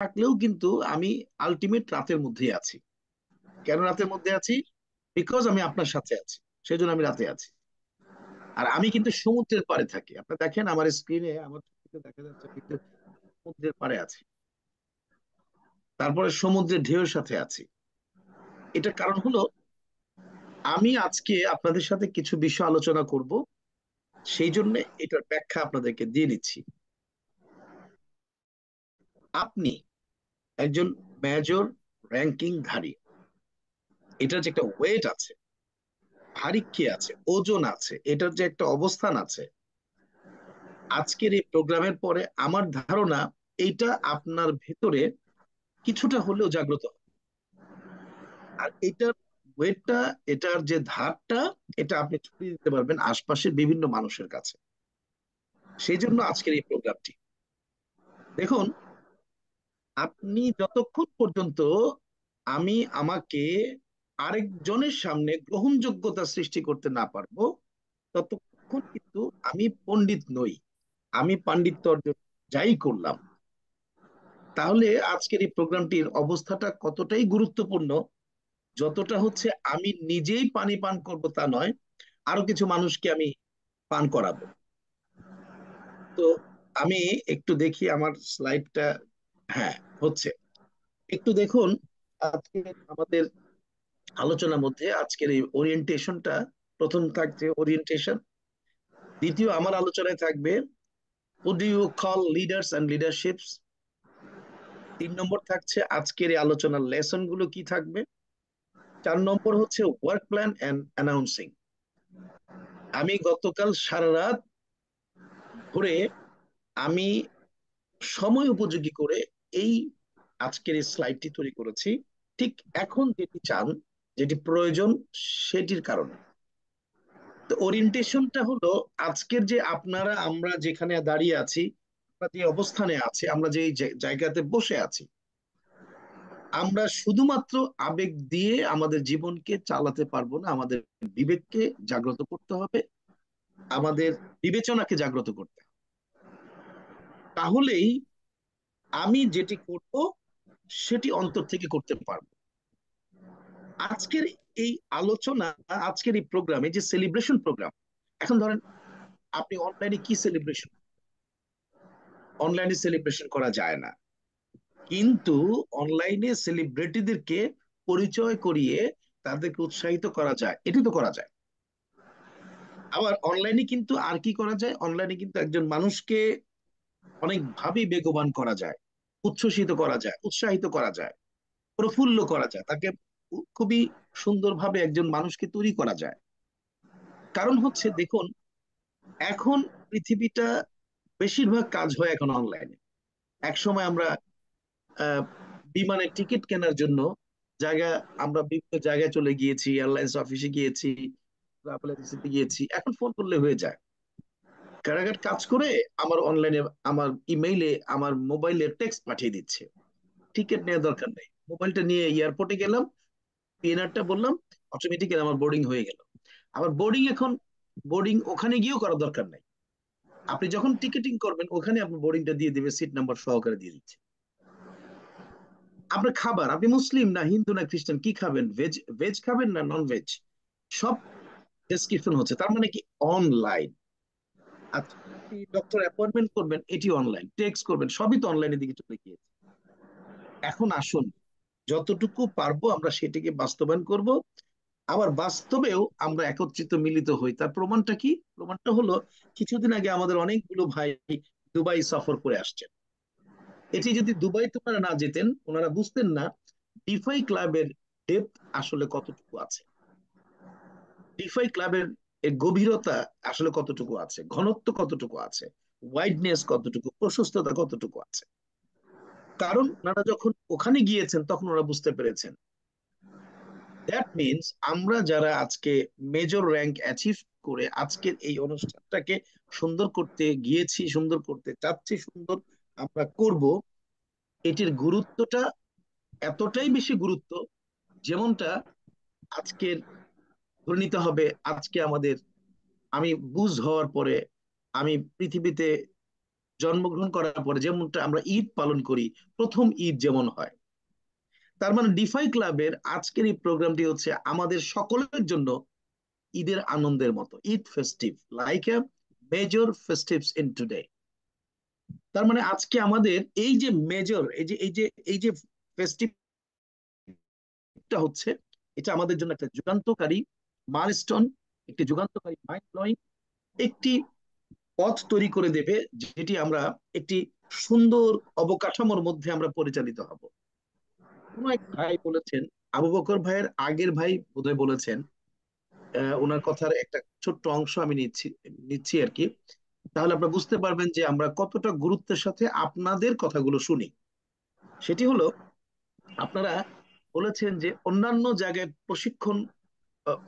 থাকলেও কিন্তু আমি আলটিমেট রাতের মধ্যেই আছি। কেন রাতের মধ্যে আছি? বিকজ আমি আপনার সাথে আছি, সেই জন্য আমি রাতে আছি। আর আমি কিন্তু সমুদ্রের পাড়ে থাকি। আপনি দেখেন আমার স্ক্রিনে আমার ছবিতে দেখা যাচ্ছে আমি কিন্তু সমুদ্রের পাড়ে আছি, তারপরে সমুদ্রের ঢেউয়ের সাথে আছি। এটার কারণ হলো আমি আজকে আপনাদের সাথে কিছু বিষয় আলোচনা করব, সেই জন্য এটার ব্যাখ্যা আপনাদেরকে দিয়ে দিচ্ছি। আপনি একজন মেজর র্যাঙ্কিং ধারী, এটার যে একটা ওয়েট আছে, ভারিক্কি আছে, ওজন আছে, এটার যে একটা অবস্থান আছে, আজকের এই প্রোগ্রামের পরে আমার ধারণা এইটা আপনার ভেতরে কিছুটা হলেও জাগ্রত হবে। আর এটার ওয়েটটা, এটার যে ধারটা, এটা আপনি ছড়িয়ে দিতে পারবেন আশপাশের বিভিন্ন মানুষের কাছে। সেই জন্য আজকের এই প্রোগ্রামটি। দেখুন, আপনি যতক্ষণ পর্যন্ত আমি আমাকে আরেকজনের সামনে গ্রহণযোগ্যতা সৃষ্টি করতে না পারবো, ততক্ষণ কিন্তু আমি পণ্ডিত নই। আমি পাণ্ডিত্য অর্জন যাই করলাম, তাহলে আজকের এই প্রোগ্রামটির অবস্থাটা কতটাই গুরুত্বপূর্ণ, যতটা হচ্ছে আমি নিজেই পানি পান করব তা নয়, আরো কিছু মানুষকে আমি পান করাবো। তো আমি একটু দেখি আমার স্লাইডটা। হ্যাঁ, হচ্ছে। একটু দেখুন, আজকে আমাদের আলোচনার মধ্যে আজকের এই ওরিয়েন্টেশনটা, প্রথম থাকছে ওরিয়েন্টেশন। দ্বিতীয় আমার আলোচনায় থাকবে who do you call leaders and leaderships. 3 নম্বর থাকছে আজকের এই আলোচনার লেসন গুলো কি থাকবে। 4 নম্বর হচ্ছে ওয়ার্ক প্ল্যান এন্ড অ্যানাউন্সিং। আমি গতকাল সারা রাত ধরে আমি সময় উপযোগী করে এই আজকের এই স্লাইডটি তৈরি করেছি, ঠিক এখন যেটি চান, যেটি প্রয়োজন, সেটির কারণে। তো ওরিয়েন্টেশনটা হলো আজকের যে আপনারা আমরা যেখানে দাঁড়িয়ে আছি, আমরা যে অবস্থানে আছি, আমরা যে জায়গাতে বসে আছি, আমরা শুধুমাত্র আবেগ দিয়ে আমাদের জীবনকে চালাতে পারবো না। আমাদের বিবেককে জাগ্রত করতে হবে, আমাদের বিবেচনাকে জাগ্রত করতে হবে। তাহলেই আমি যেটি করব সেটি অন্তর থেকে করতে পারবো। আজকের এই আলোচনা, আজকের এই প্রোগ্রামে যে সেলিব্রেশন প্রোগ্রাম, এখন ধরেন আপনি অনলাইনে কি সেলিব্রেশন, অনলাইনে সেলিব্রেশন করা যায় না, কিন্তু অনলাইনে সেলিব্রিটিদেরকে পরিচয় করিয়ে তাদেরকে উৎসাহিত করা যায়, এটি তো করা যায়। আবার অনলাইনে কিন্তু আর কি করা যায়, অনলাইনে কিন্তু একজন মানুষকে অনেকভাবেই বেগবান করা যায়, উচ্ছ্বসিত করা যায়, উৎসাহিত করা যায়, প্রফুল্ল করা যায়, তাকে খুবই সুন্দরভাবে একজন মানুষকে তৈরি করা যায়। কারণ হচ্ছে দেখুন, এখন পৃথিবীটা বেশিরভাগ কাজ হয় এখন অনলাইনে। এক সময় আমরা আহ, বিমানের টিকিট কেনার জন্য জায়গা, আমরা বিভিন্ন জায়গায় চলে গিয়েছি, এয়ারলাইন্স অফিসে গিয়েছি, ট্রাভেল এজেন্সিতে গিয়েছি, এখন ফোন করলে হয়ে যায়। কারাগার কাজ করে আমার অনলাইনে, আমার ইমেইলে, আমার মোবাইলে টেক্সট পাঠিয়ে দিচ্ছে। টিকিট নেওয়ার দরকার নেই, মোবাইলটা নিয়ে এয়ারপোর্টে গেলাম, পিএনআরটা বললাম, অটোমেটিক্যালি আমার বোর্ডিং হয়ে গেল। আবার বোর্ডিং এখন, বোর্ডিং ওখানে গিয়েও করার দরকার নাই। আপনি যখন টিকিটিং করবেন ওখানে আপনি বোর্ডিংটা দিয়ে দিবে, সিট নাম্বার সহকারে দিয়ে দিচ্ছে। আপনার খাবার, আপনি মুসলিম না হিন্দু না খ্রিস্টান, কি খাবেন, ভেজ ভেজ খাবেন না নন ভেজ, সব ডেসক্রিপশন হচ্ছে। তার মানে কি, অনলাইন। আচ্ছা, আপনি ডক্টর অ্যাপয়েন্টমেন্ট করবেন, এটি অনলাইন, টেক্সট করবেন, সবই তো অনলাইনের দিকে চলে গিয়েছে। এখন আসুন, যতটুকু পারবো আমরা সেটিকে বাস্তবায়ন করব। আবার বাস্তবেও আমরা একত্রিত মিলিত হই। তার প্রমাণটা কি? প্রমাণটা হলো, কিছুদিন আগে আমাদের অনেকগুলো ভাই দুবাই সফর করে আসছেন। এটি যদি দুবাইতে ওনারা না যেতেন, ওনারা বুঝতেন না ডিফাই ক্লাবের ডেপথ আসলে কতটুকু আছে, ডিফাই ক্লাবের এর গভীরতা আসলে কতটুকু আছে, ঘনত্ব কতটুকু আছে, ওয়াইডনেস কতটুকু, প্রশস্ততা কতটুকু আছে। কারণ ওনারা যখন ওখানে গিয়েছেন তখন ওরা বুঝতে পেরেছেন। দ্যাট মিনস আমরা যারা আজকে মেজর র্যাঙ্ক অ্যাচিভ করে আজকের এই অনুষ্ঠানটাকে সুন্দর করতে গিয়েছি, সুন্দর করতে চাচ্ছি, সুন্দর আমরা করব, এটির গুরুত্বটা এতটাই বেশি গুরুত্ব, যেমনটা আজকের ধরে নিতে হবে আজকে আমাদের, আমি বুঝ হওয়ার পরে আমি পৃথিবীতে জন্মগ্রহণ করার পরে যেমনটা আমরা ঈদ পালন করি, প্রথম ঈদ যেমন হয়। তার মানে ডিফাই ক্লাবের আজকের এই প্রোগ্রামটি হচ্ছে আমাদের সকলের জন্য ঈদের আনন্দের মতো, Eid festive, like a major festives in today. তার মানে আজকে আমাদের এই যে মেজর, এই যে ফেস্টিভটা হচ্ছে, এটা আমাদের জন্য একটা যুগান্তকারী মাইলস্টোন, একটি যুগান্তকারী মাইন্ড ব্লোয়িং একটি পথ তৈরি করে দেবে, যেটি আমরা একটি সুন্দর অবকাঠামোর মধ্যে আমরা পরিচালিত হব। কোন এক ভাই বলেছেন, আবু বকর ভাইয়ের আগের ভাই বোধহয় বলেছেন, ওনার কথার একটা ছোট্ট অংশ আমি নিচ্ছি নিচ্ছি আর কি, তাহলে আপনারা বুঝতে পারবেন যে আমরা কতটা গুরুত্বের সাথে আপনাদের কথাগুলো শুনি। সেটি হলো, আপনারা বলেছেন যে অন্যান্য জায়গায় প্রশিক্ষণ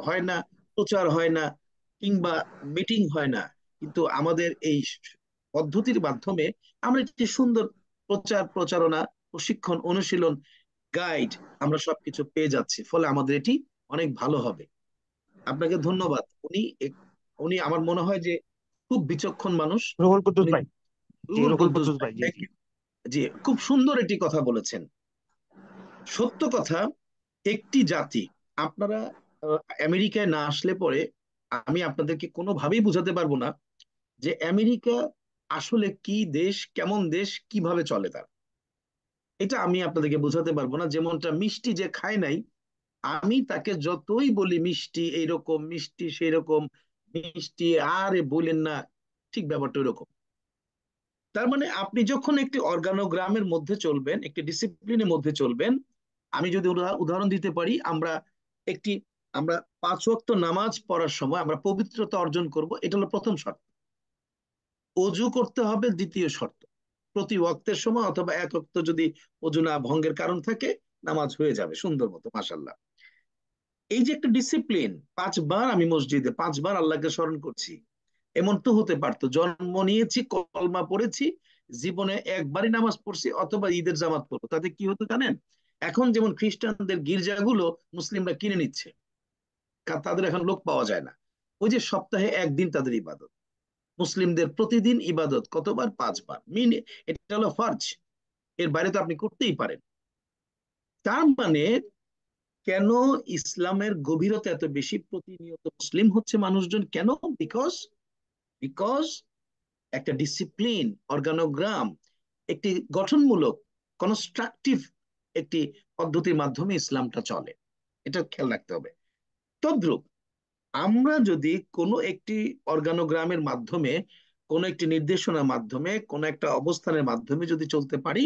হয় না, প্রচার হয় না, কিংবা মিটিং হয় না, কিন্তু আমাদের এই পদ্ধতির মাধ্যমে আমরা একটি সুন্দর প্রচারণা, প্রশিক্ষণ, অনুশীলন, গাইড, আমরা সবকিছু পেয়ে যাচ্ছি, ফলে আমাদের এটি অনেক ভালো হবে। আপনাকে ধন্যবাদ। উনি আমার মনে হয় যে খুব বিচক্ষণ মানুষ। রুহুল কুদ্দুস উনি ভাই। জি, রুহুল রুহুল কুদ্দুস কুদ্দুস ভাই, ভাই, জি থ্যাংক জি। ইউ। জি, খুব সুন্দর একটি কথা বলেছেন। সত্য কথা, একটি জাতি, আপনারা আমেরিকায় না আসলে পরে আমি আপনাদেরকে কোনোভাবেই বুঝাতে পারবো না যে আমেরিকা আসলে কি দেশ, কেমন দেশ, কিভাবে চলে তার। এটা আমি আপনাদেরকে বোঝাতে পারবো না। যেমনটা মিষ্টি যে খায় নাই, আমি তাকে যতই বলি মিষ্টি এইরকম, মিষ্টি সেই রকম, মিষ্টি আরে বলেন না, ঠিক ব্যাপারটা ওইরকম। তার মানে আপনি যখন একটি অর্গানোগ্রামের মধ্যে চলবেন, একটি ডিসিপ্লিনের মধ্যে চলবেন, আমি যদি উদাহরণ দিতে পারি, একটি আমরা 5 ওয়াক্ত নামাজ পড়ার সময় আমরা পবিত্রতা অর্জন করব, এটা হলো প্রথম শর্ত। অজু করতে হবে দ্বিতীয় শর্ত। প্রতি ওয়াক্তের সময় অথবা এক ওয়াক্ত যদি অজু না ভঙ্গের কারণ থাকে, নামাজ হয়ে যাবে সুন্দর মতো, মাশাল্লাহ। এই যে একটা ডিসিপ্লিন, 5 বার আমি মসজিদে 5 বার আল্লাহকে স্মরণ করছি, এমন তো হতে পারতো জন্ম নিয়েছি, কলমা পড়েছি, জীবনে একবারই নামাজ পড়ছি অথবা ঈদের জামাত পড়বো, তাতে কি হতো জানেন? এখন যেমন খ্রিস্টানদের গির্জাগুলো মুসলিমরা কিনে নিচ্ছে, তাদের এখন লোক পাওয়া যায় না। ওই যে সপ্তাহে একদিন তাদের ইবাদত, মুসলিমদের প্রতিদিন ইবাদত কতবার? 5 বার এটা হলো ফরজ। এর বাইরে তো আপনি করতেই পারেন। তার মানে কেন ইসলামের গভীরতা এত বেশি? প্রতিনিয়ত মুসলিম হচ্ছে মানুষজন কেন? বিকজ বিকজ একটা ডিসিপ্লিন, অর্গানোগ্রাম, একটি গঠনমূলক, কনস্ট্রাকটিভ একটি পদ্ধতির মাধ্যমে ইসলামটা চলে। এটা খেয়াল রাখতে হবে। তদ্রূপ আমরা যদি কোনো একটি অর্গানোগ্রামের মাধ্যমে, কোনো একটি নির্দেশনার মাধ্যমে, কোনো একটা অবস্থানের মাধ্যমে যদি চলতে পারি,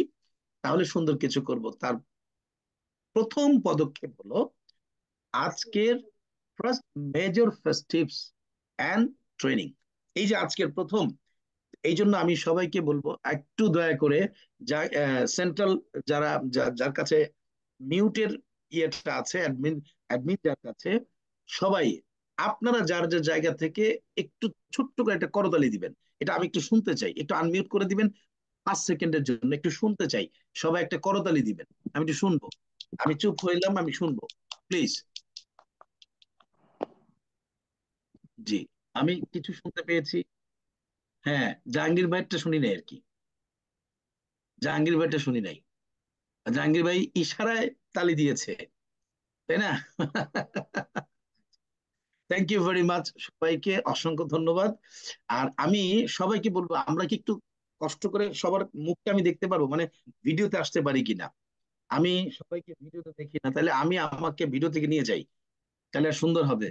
তাহলে সুন্দর কিছু করব। তার প্রথম পদক্ষেপ হলো আজকের ফার্স্ট মেজর ফেস্টিভস অ্যান্ড ট্রেনিং। এই যে আজকের প্রথম, এই জন্য আমি সবাইকে বলবো একটু দয়া করে, যা সেন্ট্রাল, যার কাছে মিউটের ইয়েটা আছে, অ্যাডমিন অ্যাডমিন যার কাছে, সবাই আপনারা যার যার জায়গা থেকে একটু ছোট্ট করে একটা করতালি দিবেন। এটা আমি একটু শুনতে চাই, একটু আনমিউট করে দিবেন 5 সেকেন্ডের জন্য, একটু শুনতে চাই। সবাই একটা করতালি দিবেন, আমি একটু শুনবো। আমি চুপ হইলাম, আমি শুনবো, প্লিজ। জি, আমি কিছু শুনতে পেয়েছি। হ্যাঁ, জাহাঙ্গীর ভাইয়েরটা শুনি নাই আর কি, জাহাঙ্গীর ভাইটা শুনি নাই। জাহাঙ্গীর ভাই ইশারায় তালি দিয়েছে, তাই না? থ্যাংক ইউ ভেরি মাচ, সবাইকে অসংখ্য ধন্যবাদ। আর আমি সবাইকে বলবো, আমরা কি একটু কষ্ট করে সবার মুখটা আমি দেখতে পারবো, মানে ভিডিওতে আসতে পারি কিনা? আমি সবাইকে ভিডিওতে দেখি না, তাহলে আমি আমাকে ভিডিও থেকে নিয়ে যাই, তাহলে আর সুন্দর হবে।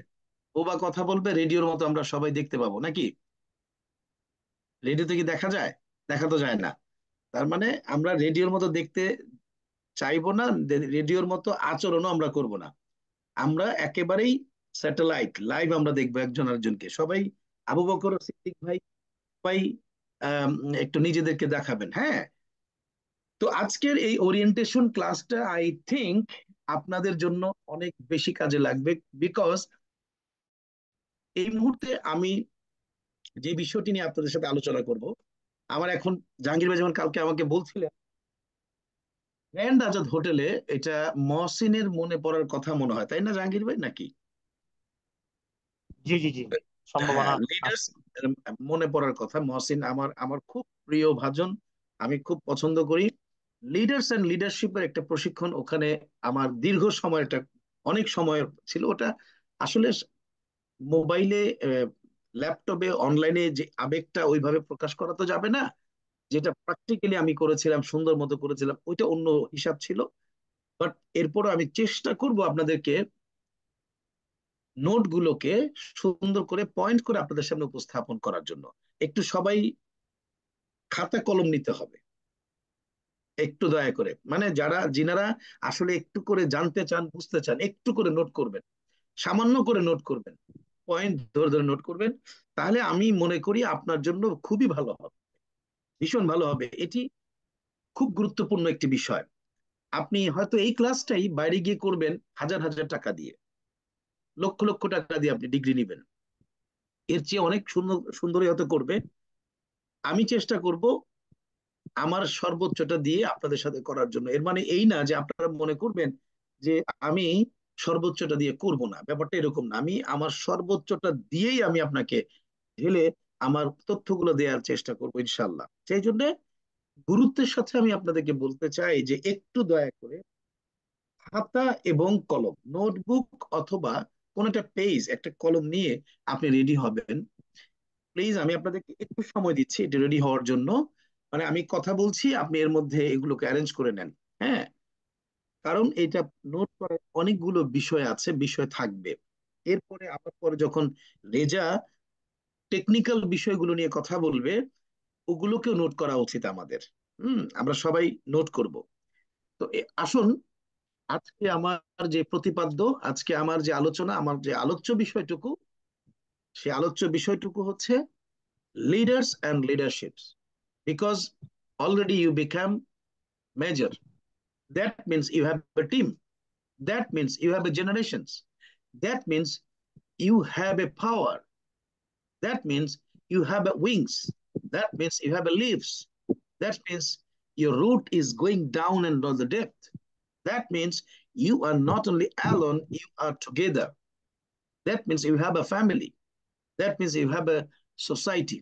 ও বা কথা বলবে, রেডিওর মতো আমরা সবাই দেখতে পাবো নাকি? রেডিওতে কি দেখা যায়? দেখা তো যায় না। তার মানে আমরা রেডিওর মতো দেখতে চাইবো না, রেডিওর মতো আচরণও আমরা করব না। আমরা একেবারেই স্যাটেলাইট লাইভ আমরা দেখবো একজন আরেকজনকে সবাই। আবু বকর, সিদ্দিক ভাই, সবাই আম, একটু নিজেদেরকে দেখাবেন, হ্যাঁ। তো আজকের এই ওরিয়েন্টেশন ক্লাসটা আই থিংক আপনাদের জন্য অনেক বেশি কাজে লাগবে, বিকজ এই মুহূর্তে আমি যে বিষয়টি নিয়ে আপনাদের সাথে আলোচনা করব, আমার এখন, জাহাঙ্গীর ভাই যেমন কালকে আমাকে বলছিলেন গ্র্যান্ড আজাদ হোটেলে, এটা মহসিনের মনে পড়ার কথা মনে হয়, তাই না জাহাঙ্গীর ভাই, নাকি? জি জি জি, হ্যাঁ, সম্ভাবনা লিডার্স আছে। মনে পড়ার কথা। মহসিন আমার আমার খুব প্রিয় ভাজন, আমি খুব পছন্দ করি। লিডার্স এন্ড লিডারশিপের একটা প্রশিক্ষণ ওখানে আমার দীর্ঘ সময়, একটা অনেক সময় ছিল ওটা। আসলে মোবাইলে, ল্যাপটপে, অনলাইনে যে আবেগটা ওইভাবে প্রকাশ করা তো যাবে না। যেটা প্র্যাকটিক্যালি আমি করেছিলাম, সুন্দর মতো করেছিলাম, ওইটা অন্য হিসাব ছিল। বাট এরপরও আমি চেষ্টা করব আপনাদেরকে নোটগুলোকে সুন্দর করে পয়েন্ট করে আপনাদের সামনে উপস্থাপন করার জন্য। একটু সবাই খাতা কলম নিতে হবে, একটু দয়া করে, মানে যারা যিনারা আসলে একটু করে জানতে চান, বুঝতে চান, একটু করে নোট করবেন, সামান্য করে নোট করবেন, পয়েন্ট ধরে ধরে নোট করবেন। তাহলে আমি মনে করি আপনার জন্য খুবই ভালো হবে, ভীষণ ভালো হবে। এটি খুব গুরুত্বপূর্ণ একটি বিষয়। আপনি হয়তো এই ক্লাসটাই বাইরে গিয়ে করবেন হাজার হাজার টাকা দিয়ে, লক্ষ লক্ষ টাকা দিয়ে আপনি ডিগ্রি নেবেন, এর চেয়ে অনেক সুন্দর সুন্দরই হয়তো করবে। আমি চেষ্টা করব আমার সর্বোচ্চটা দিয়ে আপনাদের সাথে করার জন্য। এর মানে এই না যে আপনারা মনে করবেন যে আমি সর্বোচ্চটা দিয়ে করব না, ব্যাপারটা এরকম না। আমি আমার সর্বোচ্চটা দিয়েই আমি আপনাকে ঢেলে আমার তথ্যগুলো দেওয়ার চেষ্টা করবো ইনশাল্লাহ। সেই জন্য গুরুত্বের সাথে আমি আপনাদেরকে বলতে চাই যে একটু দয়া করে খাতা এবং কলম, নোটবুক অথবা কোন একটা পেজ, একটা কলম নিয়ে আপনি রেডি হবেন। প্লিজ, আমি আপনাদেরকে একটু সময় দিচ্ছি এটা রেডি হওয়ার জন্য। মানে আমি কথা বলছি, আপনি এর মধ্যে এগুলোকে অ্যারেঞ্জ করে নেন। হ্যাঁ, কারণ এটা নোট করার অনেকগুলো বিষয় আছে, বিষয় থাকবে। এরপরে আবার পরে যখন রেজা টেকনিক্যাল বিষয়গুলো নিয়ে কথা বলবে, ওগুলোকেও নোট করা উচিত আমাদের। আমরা সবাই নোট করব। তো আসুন, আজকে আমার যে প্রতিপাদ্য, আজকে আমার যে আলোচনা, আমার যে আলোচ্য বিষয়টুকু, সে আলোচ্য বিষয়টুকু হচ্ছে leaders and leaderships. Because already you become major, that means you have a team, that means you have a generations, that means you have a power, that means you have a wings, that means you have a leaves, that means your root is going down and on the depth, that means you are not only alone, you are together, that means you have a family, that means you have a society.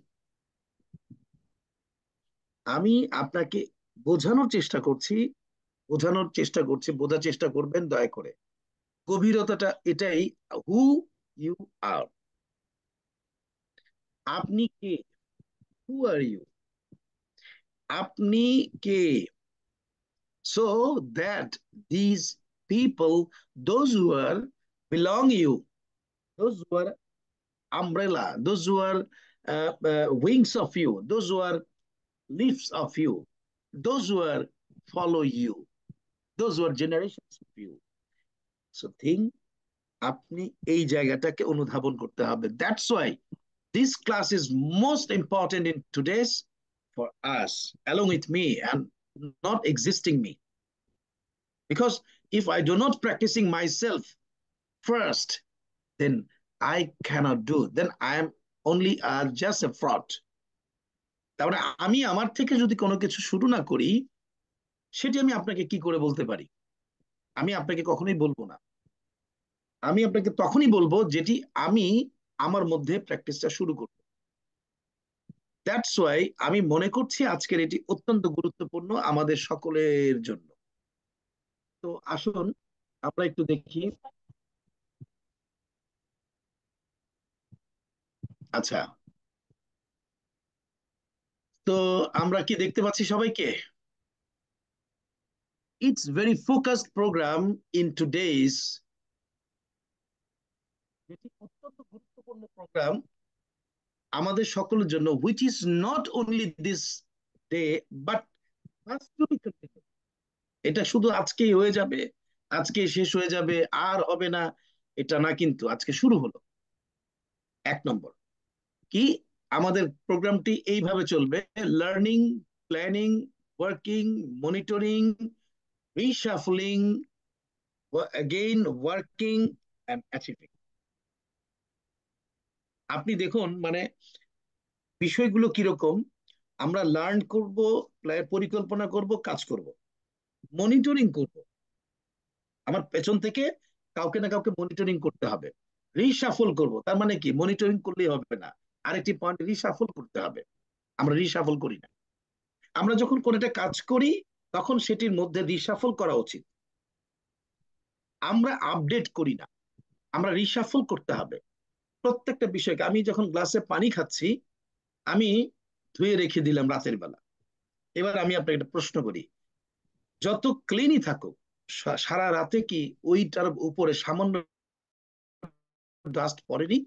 আমি আপনাকে বোঝানোর চেষ্টা করছি, বোঝার চেষ্টা করবেন দয়া করে। গভীরতাটা এটাই, হু ইউ আর, আপনি কে, হু আর ইউ, আপনি কে, so that these people, those who are belong you, those who are umbrella, those who are wings of you, those who are leaves of you, those who are follow you, those who are generations of you. So think, আপনি এই জায়গাটাকে অনুধাবন করতে হবে। That's why this class is most important in today's for us, along with me and not existing me. Because if I do not practicing myself first, then I cannot do. Then I am only just a fraud. তারপরে আমি আমার থেকে যদি কোনো কিছু শুরু না করি, সেটি আমি আপনাকে কি করে বলতে পারি? আমি আপনাকে কখনোই বলবো না। আমি আপনাকে তখনই বলবো যেটি আমি আমার মধ্যে প্র্যাকটিসটা শুরু করব। দ্যাটস ওয়াই আমি মনে করছি আজকের এটি অত্যন্ত গুরুত্বপূর্ণ আমাদের সকলের জন্য। তো আসুন আমরা একটু দেখি। আচ্ছা, তো আমরা কি দেখতে পাচ্ছি সবাইকে? It's very focused program in today's, যেটি অত্যন্ত গুরুত্বপূর্ণ প্রোগ্রাম আমাদের সকলের জন্য, which is not only this day but has to be continued. এটা শুধু আজকেই হয়ে যাবে, আজকে শেষ হয়ে যাবে, আর হবে না, এটা না, কিন্তু আজকে শুরু হলো। এক নম্বর কি, আমাদের প্রোগ্রামটি এইভাবে চলবে: learning, planning, working, monitoring, reshuffling, again working and achieving. আপনি দেখুন মানে বিষয়গুলো কিরকম। আমরা লার্ন করব, পরিকল্পনা করব, কাজ করব, মনিটরিং করব, আমার পেছন থেকে কাউকে না কাউকে মনিটরিং করতে হবে। রিশাফল করব, তার মানে কি, মনিটরিং করলেই হবে না, আরেকটি পয়েন্ট রিশাফল করতে হবে। আমরা রিশাফল করি না। আমরা যখন কোন একটা কাজ করি তখন সেটির মধ্যে রিসাফল করা উচিত। আমরা আপডেট করি না, আমরা রিসাফল করতে হবে প্রত্যেকটা বিষয়কে। আমি যখন গ্লাসে পানি খাচ্ছি, আমি ধুয়ে রেখে দিলাম রাতের বেলা। এবার আমি আপনাকে একটা প্রশ্ন করি, যত ক্লিনই থাকুক, সারা রাতে কি ওইটার উপরে সামান্য ডাস্ট পড়েনি?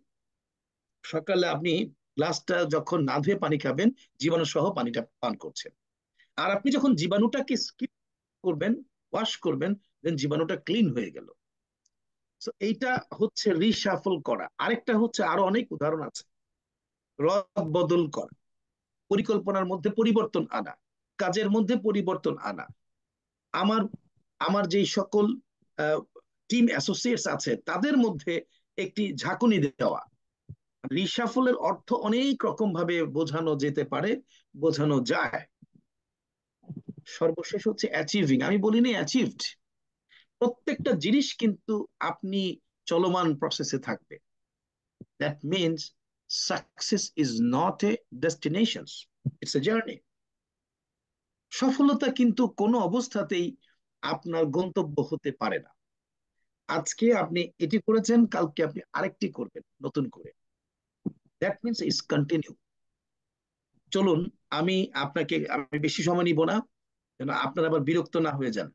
সকালে আপনি গ্লাসটা যখন না ধুয়ে পানি খাবেন, জীবাণু সহ পানিটা পান করছেন। আর আপনি যখন জীবাণুটাকে স্কিপ করবেন, ওয়াশ করবেন, দেন জীবাণুটা ক্লিন হয়ে গেল। তো এইটা হচ্ছে রিসাফল করা। আরেকটা হচ্ছে, আরো অনেক উদাহরণ আছে, রদ বদল করা, পরিকল্পনার মধ্যে পরিবর্তন আনা, কাজের মধ্যে পরিবর্তন আনা। আমার আমার যেই সকল টিম অ্যাসোসিয়েটস আছে তাদের মধ্যে একটি ঝাঁকুনি দেওয়া। রিসাফলের অর্থ অনেক রকম ভাবে বোঝানো যেতে পারে, বোঝানো যায়। সর্বশেষ হচ্ছে অ্যাচিভিং। আমি বলিনি অ্যাচিভড, প্রত্যেকটা জিনিস কিন্তু আপনি চলমান প্রসেসে থাকবে। That means success is not a destination, it's a journey. সফলতা কিন্তু কোনো অবস্থাতেই আপনার গন্তব্য হতে পারে না। আজকে আপনি এটি করেছেন, কালকে আপনি আরেকটি করবেন নতুন করে। That means it's continue. চলুন, আমি বেশি সময় নিব না, যেন আপনারা আবার বিরক্ত না হয়ে যান।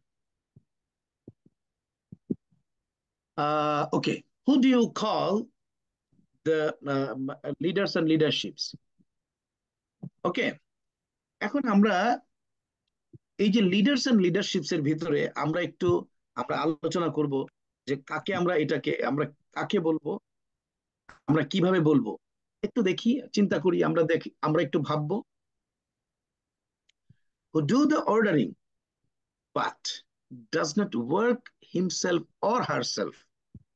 Okay, who do you call the leaders and leaderships? Okay, এখন আমরা এই যে লিডার্স এন্ড লিডারশিপস এর ভিতরে আমরা আলোচনা করব যে আমরা কাকে বলবো, আমরা কিভাবে বলবো। একটু দেখি, চিন্তা করি, আমরা একটু ভাববো। Who do the ordering but does not work himself or herself,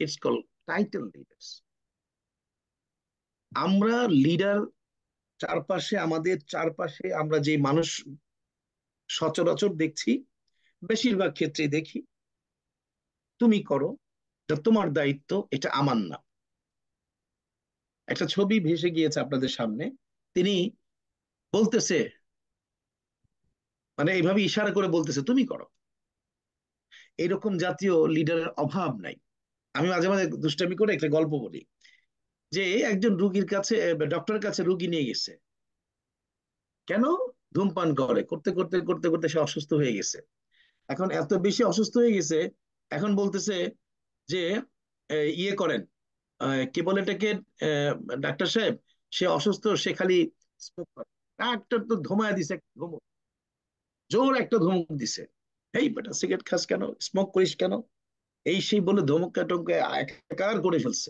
it's called title leaders. আমরা লিডার, আমাদের চারপাশে আমরা যে মানুষ সচরাচর দেখছি, বেশিরভাগ ক্ষেত্রে দেখি, তুমি করো, এটা তোমার দায়িত্ব, এটা আমার না। একটা ছবি ভেসে গিয়েছে আপনাদের সামনে, তিনি বলতেছে, মানে এইভাবে ইশারা করে বলতেছে তুমি করো। এরকম জাতীয় লিডারের অভাব নাই। আমি মাঝে মাঝে দুষ্টামি করে একটা গল্প বলি, যে একজন রুগীর কাছে, ডক্টরের কাছে রুগী নিয়ে গেছে। কেন? ধূমপান করতে করতে করতে করতে সে অসুস্থ হয়ে গেছে। এখন এত বেশি অসুস্থ হয়ে গেছে, এখন বলতেছে যে ইয়ে করেন, কি বলে এটাকে, ডাক্তার সাহেব, সে অসুস্থ, সে খালি স্মোক করে। ডাক্তার তো ধমায় দিছে, ধমক, জোর একটা ধমক দিছে, এই বেটা সিগারেট খাস কেন, স্মোক করিস কেন, এই সেই বলে ধমকা টমকে একাকার করে ফেলছে।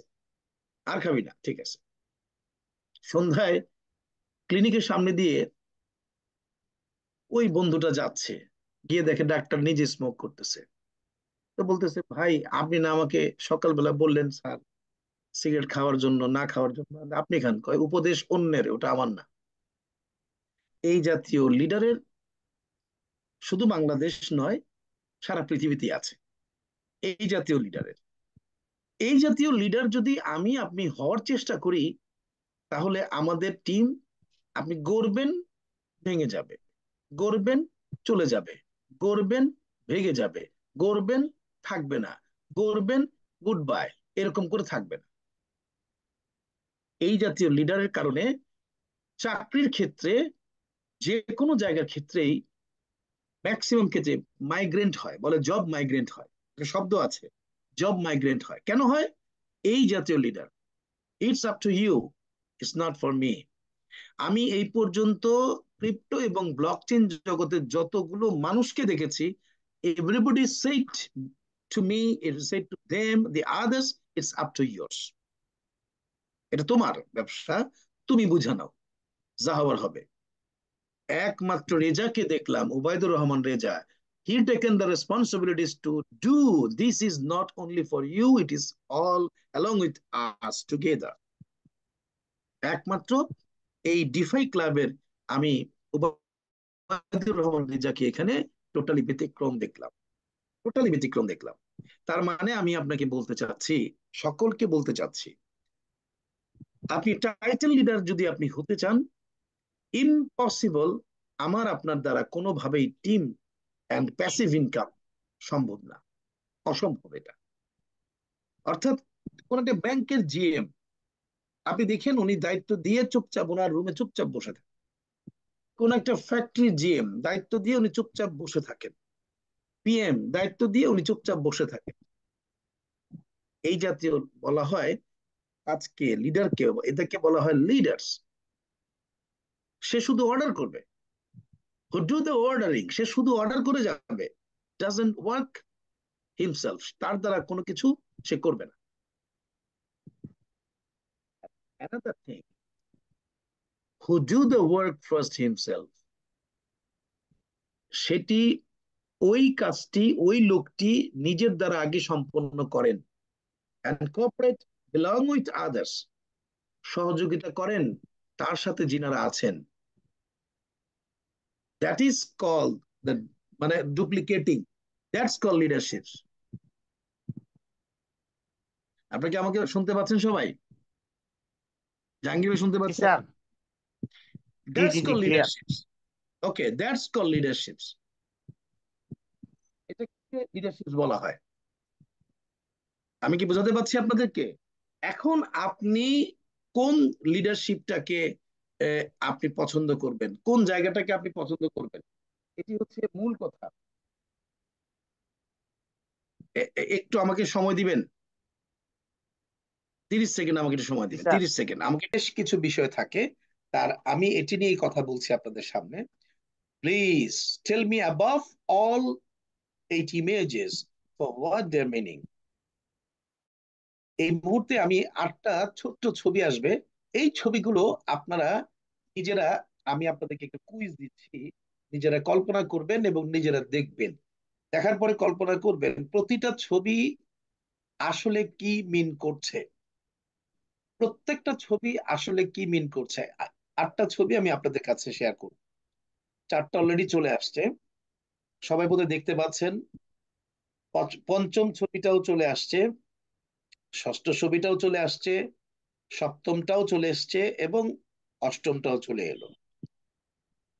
আর খাবি না, ঠিক আছে। সন্ধ্যায় ক্লিনিকের সামনে দিয়ে ওই বন্ধুটা যাচ্ছে, গিয়ে দেখে ডাক্তার নিজে স্মোক করতেছে। তো বলতেছে, ভাই আপনি না আমাকে সকালবেলা বললেন স্যার সিগারেট খাওয়ার জন্য, না খাওয়ার জন্য, আপনি খান। কয় উপদেশ অন্যের, ওটা আমার না। এই জাতীয় লিডারের শুধু বাংলাদেশ নয়, সারা পৃথিবীতে আছে। এই জাতীয় লিডার যদি আপনি হওয়ার চেষ্টা করি, তাহলে আমাদের টিম, আপনি গড়বেন, ভেঙে যাবে, গড়বেন, চলে যাবে, গড়বেন, ভেঙে যাবে, গড়বেন, থাকবে না, গড়বেন, গুড বাই, এরকম করে থাকবে না। এই জাতীয় লিডারের কারণে চাকরির ক্ষেত্রে, যে কোনো জায়গার ক্ষেত্রেই ম্যাক্সিমাম ক্ষেত্রে মাইগ্রেন্ট হয়, বলে জব মাইগ্রেন্ট হয়, একটা শব্দ আছে, জব মাইগ্রেন্ট হয়। কেন হয়? এই জাতীয় leader. It's up to you, it's not for me. আমি এই পর্যন্ত ক্রিপ্টো এবং ব্লকচেন জগতের যতগুলো মানুষকে দেখেছি, everybody said to me, it said to them, the others, it's up two years. এটা তোমার ব্যবসা, তুমি বুঝে নাও, যা হওয়ার হবে। একমাত্র রেজাকে দেখলাম, Ubaidur Rahman Reza, he taken the responsibilities to do this, is not only for you, it is all along with us together। একমাত্র এই ডিফাই ক্লাবের আমি উবাইদুর রহমান রেজাকে এখানে টোটালি ব্যতিক্রম দেখলাম, টোটালি ব্যতিক্রম দেখলাম। তার মানে আমি আপনাকে বলতে চাচ্ছি, সকলকে বলতে চাচ্ছি, আপনি টাইটেল লিডার যদি আপনি হতে চান, ইম্পসিবল আমার আপনার দ্বারা কোনোভাবেই টিম অ্যান্ড প্যাসিভ ইনকাম সম্ভব না, অসম্ভব এটা। অর্থাৎ কোন একটা ব্যাংকের জিএম আপনি দেখেন উনি দায়িত্ব দিয়ে চুপচাপ ওনার রুমে চুপচাপ বসে থাকেন। কোন একটা ফ্যাক্টরি জিএম দায়িত্ব দিয়ে উনি চুপচাপ বসে থাকেন। পিএম দায়িত্ব দিয়ে উনি চুপচাপ বসে থাকেন। এই জাতীয় বলা হয় আজকে লিডারকে, এদেরকে বলা হয় লিডার্স। সে শুধু অর্ডার করবে, হু ডু দ্য অর্ডারিং, সে শুধু অর্ডার করে যাবে, ডাজন্ট ওয়ার্ক হিমসেলফ, তার দ্বারা কোনো কিছু সে করবে না। Another thing, who do the work first himself, সেটি ওই কাজটি ওই লোকটি নিজের দ্বারা আগে সম্পন্ন করেন, and cooperate along with others, সহযোগিতা করেন তার সাথে যিনারা আছেন। দ্যাট ইজ কল্ড দ্য, মানে ডুপ্লিকেটিং, দ্যাটস কল লিডারশিপ। আপনি কি আমাকে শুনতে পাচ্ছেন সবাই? জাহাঙ্গীর ভাই শুনতে জি পাচ্ছেন? Sir. G that's G G call clear. Leadership. Okay, that's call leadership. এটাকে লিডারশিপ বলা হয়। আমি কি বোঝাতে পারছি আপনাদেরকে? এখন আপনি কোন লিডারশিপটাকে আপনি পছন্দ করবেন, কোন জায়গাটাকে আপনি পছন্দ করবেন, এটি হচ্ছে মূল কথা। একটু আমাকে সময় দিবেন, 30 সেকেন্ড আমাকে একটু সময় জি দিবেন, স্যার। 30 সেকেন্ড। আমাকে বেশ কিছু বিষয় থাকে, তার আমি এটি নিয়েই কথা বলছি আপনাদের সামনে। Please tell me above all 8 images for what their meaning. এই মুহূর্তে আমি 8টা ছোট্ট ছবি আসবে, এই ছবিগুলো আপনারা নিজেরা, আমি আপনাদেরকে একটা কুইজ দিচ্ছি, নিজেরা কল্পনা করবেন এবং নিজেরা দেখবেন। দেখার পরে কল্পনা করবেন প্রতিটা ছবি আসলে কি মিন করছে, প্রত্যেকটা ছবি আসলে কি মিন করছে। 8টা ছবি আমি আপনাদের কাছে শেয়ার করব। 4টা অলরেডি চলে আসছে, সবাই বোধহয় দেখতে পাচ্ছেন। পঞ্চম ছবিটাও চলে আসছে, ষষ্ঠ ছবিটাও চলে আসছে, সপ্তমটাও চলে এসছে এবং অষ্টমটাও চলে এলো।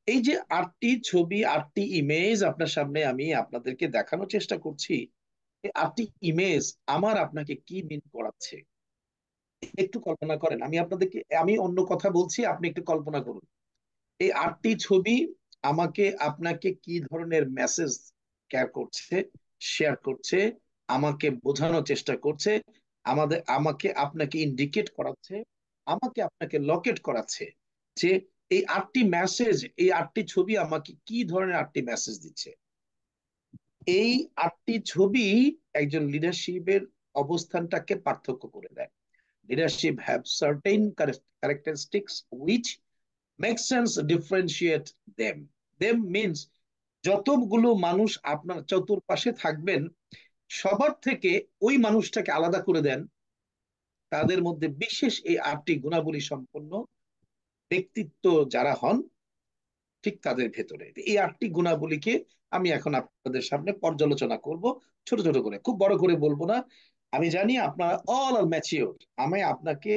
এই যে 8টি ছবি, 8টি ইমেজ আপনার সামনে আমি আপনাদেরকে দেখানোর চেষ্টা করছি, এই 8টি ইমেজ আমার আপনাকে কি মিন করাচ্ছে একটু কল্পনা করেন। আমি আপনাদেরকে, আমি অন্য কথা বলছি, আপনি একটু কল্পনা করুন। এই 8টি ছবি আমাকে আপনাকে কি ধরনের মেসেজ ক্যার করছে, শেয়ার করছে, আমাকে বোঝানোর চেষ্টা করছে, আমাকে আপনাকে ইন্ডিকেট করাচ্ছে, আমাকে আপনাকে লকেট করাচ্ছে যে এই 8টি মেসেজ, এই 8টি ছবি আমাকে কি ধরনের 8টি মেসেজ দিচ্ছে। এই 8টি ছবি একজন লিডারশিপের অবস্থানটাকে পার্থক্য করে দেয়। Leadership have certain characteristics which make sense differentiate them. Them means যতগুলো মানুষ আপনার চতুর্পাশে থাকবেন সবার থেকে ওই মানুষটাকে আলাদা করে দেন, তাদের মধ্যে বিশেষ এই 8টি গুণাবলী সম্পন্ন ব্যক্তিত্ব যারা হন, ঠিক তাদের ভেতরে এই 8টি গুণাবলীকে আমি এখন আপনাদের সামনে পর্যালোচনা করব, ছোট ছোট করে, খুব বড় করে বলবো না। আমি জানি আপনারা অল আর ম্যাচিওর, আমি আপনাকে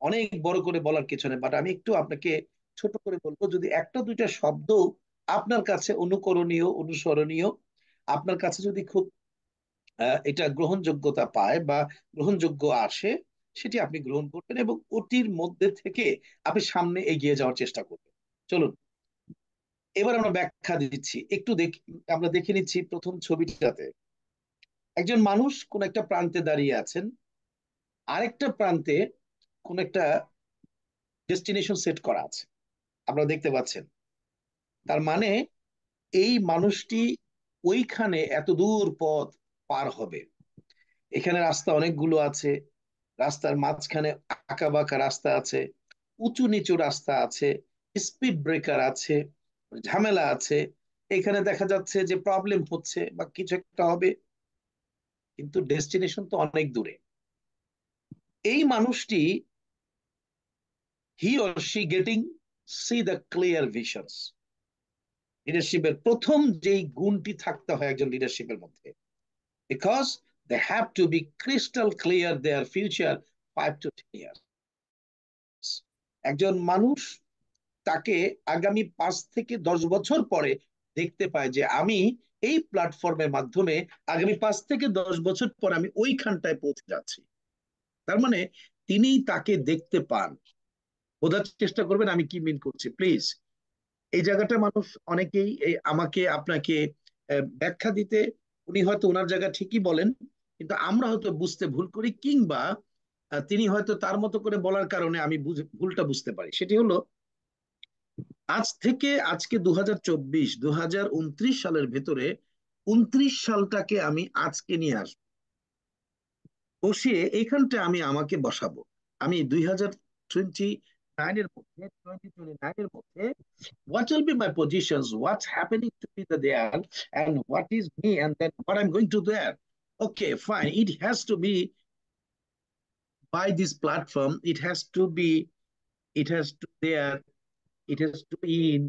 অনেক বড় করে বলার কিছু নেই, বাট আমি একটু আপনাকে ছোট করে বলবো। যদি একটা দুইটা শব্দ আপনার কাছে অনুকরণীয়, অনুসরণীয়, আপনার কাছে যদি খুব এটা গ্রহণযোগ্যতা পায় বা গ্রহণযোগ্য আসে, সেটি আপনি গ্রহণ করবেন এবং ওটির মধ্যে থেকে আপনি সামনে এগিয়ে যাওয়ার চেষ্টা করবেন। চলুন এবার আমরা ব্যাখ্যা দিচ্ছি, একটু আমরা দেখে নিচ্ছি প্রথম ছবিটাতে একজন মানুষ কোন একটা প্রান্তে দাঁড়িয়ে আছেন, আরেকটা প্রান্তে কোন একটা ডেস্টিনেশন সেট করা আছে, আপনারা দেখতে পাচ্ছেন। তার মানে এই মানুষটি ওইখানে এত দূর পথ পার হবে। এখানে রাস্তা অনেকগুলো আছে, রাস্তার মাঝখানে আঁকা বাঁকা রাস্তা আছে, উঁচু নিচু রাস্তা আছে, স্পিড ব্রেকার আছে, ঝামেলা আছে, এখানে দেখা যাচ্ছে যে প্রবলেম হচ্ছে বা কিছু একটা হবে, কিন্তু ডেস্টিনেশন তো অনেক দূরে। এই মানুষটি, he or she getting see the clear visions. লিডারশিপের প্রথম যেই গুণটি থাকতে হয় একজন লিডারশিপের মধ্যে, because they have to be crystal clear their future 5 to 10 years। একজন মানুষ তাকে আগামী 5 থেকে 10 বছর পরে দেখতে পায় যে আমি এই প্ল্যাটফর্মের মাধ্যমে আগামী 5 থেকে 10 বছর পর আমি ওইখানটায় পৌঁছে যাচ্ছি। তার মানে তিনি তাকে দেখতে পান। বোঝার চেষ্টা করবেন আমি কি মিন করছি প্লিজ। এই জায়গাটা মানুষ অনেকেই আমাকে আপনাকে ব্যাখ্যা দিতে, উনি হয়তো ওনার জায়গা ঠিকই বলেন, কিন্তু আমরা হয়তো বুঝতে ভুল করি, কিংবা তিনি হয়তো তার মতো করে বলার কারণে আমি ভুলটা বুঝতে পারি। সেটি হলো, আজ থেকে আজকে 2024 2029 সালের ভেতরে 29 সালটাকে আমি আজকে নিয়ে আসবো, বসিয়ে এইখানটা আমি আমাকে বসাবো। আমি 2029 এর মধ্যে what will be my positions, what's happening to be there, and what is me, and then what I'm going to there. Okay, fine. It has to be by this platform. It has to there. It has to be in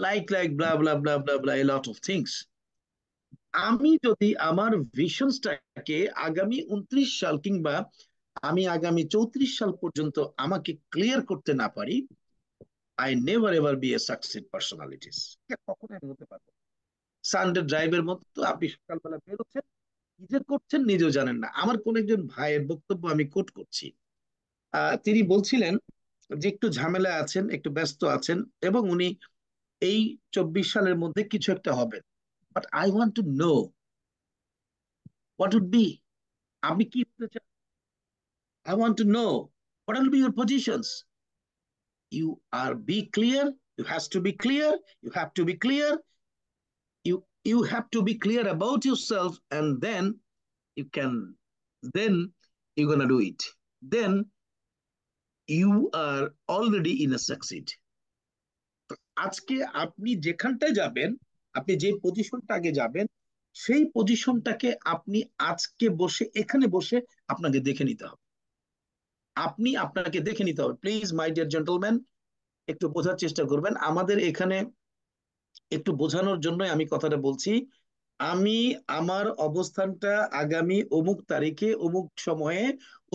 like blah blah blah blah blah a lot of things. আমি যদি আমার ভিশনসটাকে আগামী 29 সাল কিংবা আমি আগামী 34 সাল পর্যন্ত আমাকে ক্লিয়ার করতে না পারি, I never ever B A success personalities. কখনো আমি হতে পারবো সানডে ড্রাইভের মতো। আপনি সকালবেলা বেরোচ্ছেন, কি যে করছেন নিজেও জানেন না। আমার কোন একজন ভাইয়ের বক্তব্য আমি কোট করছি। তিনি বলছিলেন যে একটু ঝামেলা আছেন, একটু ব্যস্ত আছেন, এবং উনি এই 24 সালের মধ্যে কিছু একটা হবেন। But I want to know what would be. আপনি কি হতে চান? I want to know what will be your positions. You are be clear. You has to be clear. You have to be clear. You have to be clear about yourself, and then you can. Then you're gonna do it. Then you are already in a succeed. আজকে আপনি যেখানটায় যাবেন, আপনি যে পজিশনটাকে যাবেন, সেই পজিশনটাকে আপনি আজকে বসে এখানে বসে আপনাকে দেখে নিতে হবে। আপনি আপনাকে দেখে নিতে হবে। প্লিজ মাই ডিয়ার জেন্টলম্যান, একটু বোঝার চেষ্টা করবেন। আমাদের এখানে একটু বোঝানোর জন্য আমি কথাটা বলছি। আমি আমার অবস্থানটা আগামী অমুক তারিখে, অমুক সময়ে,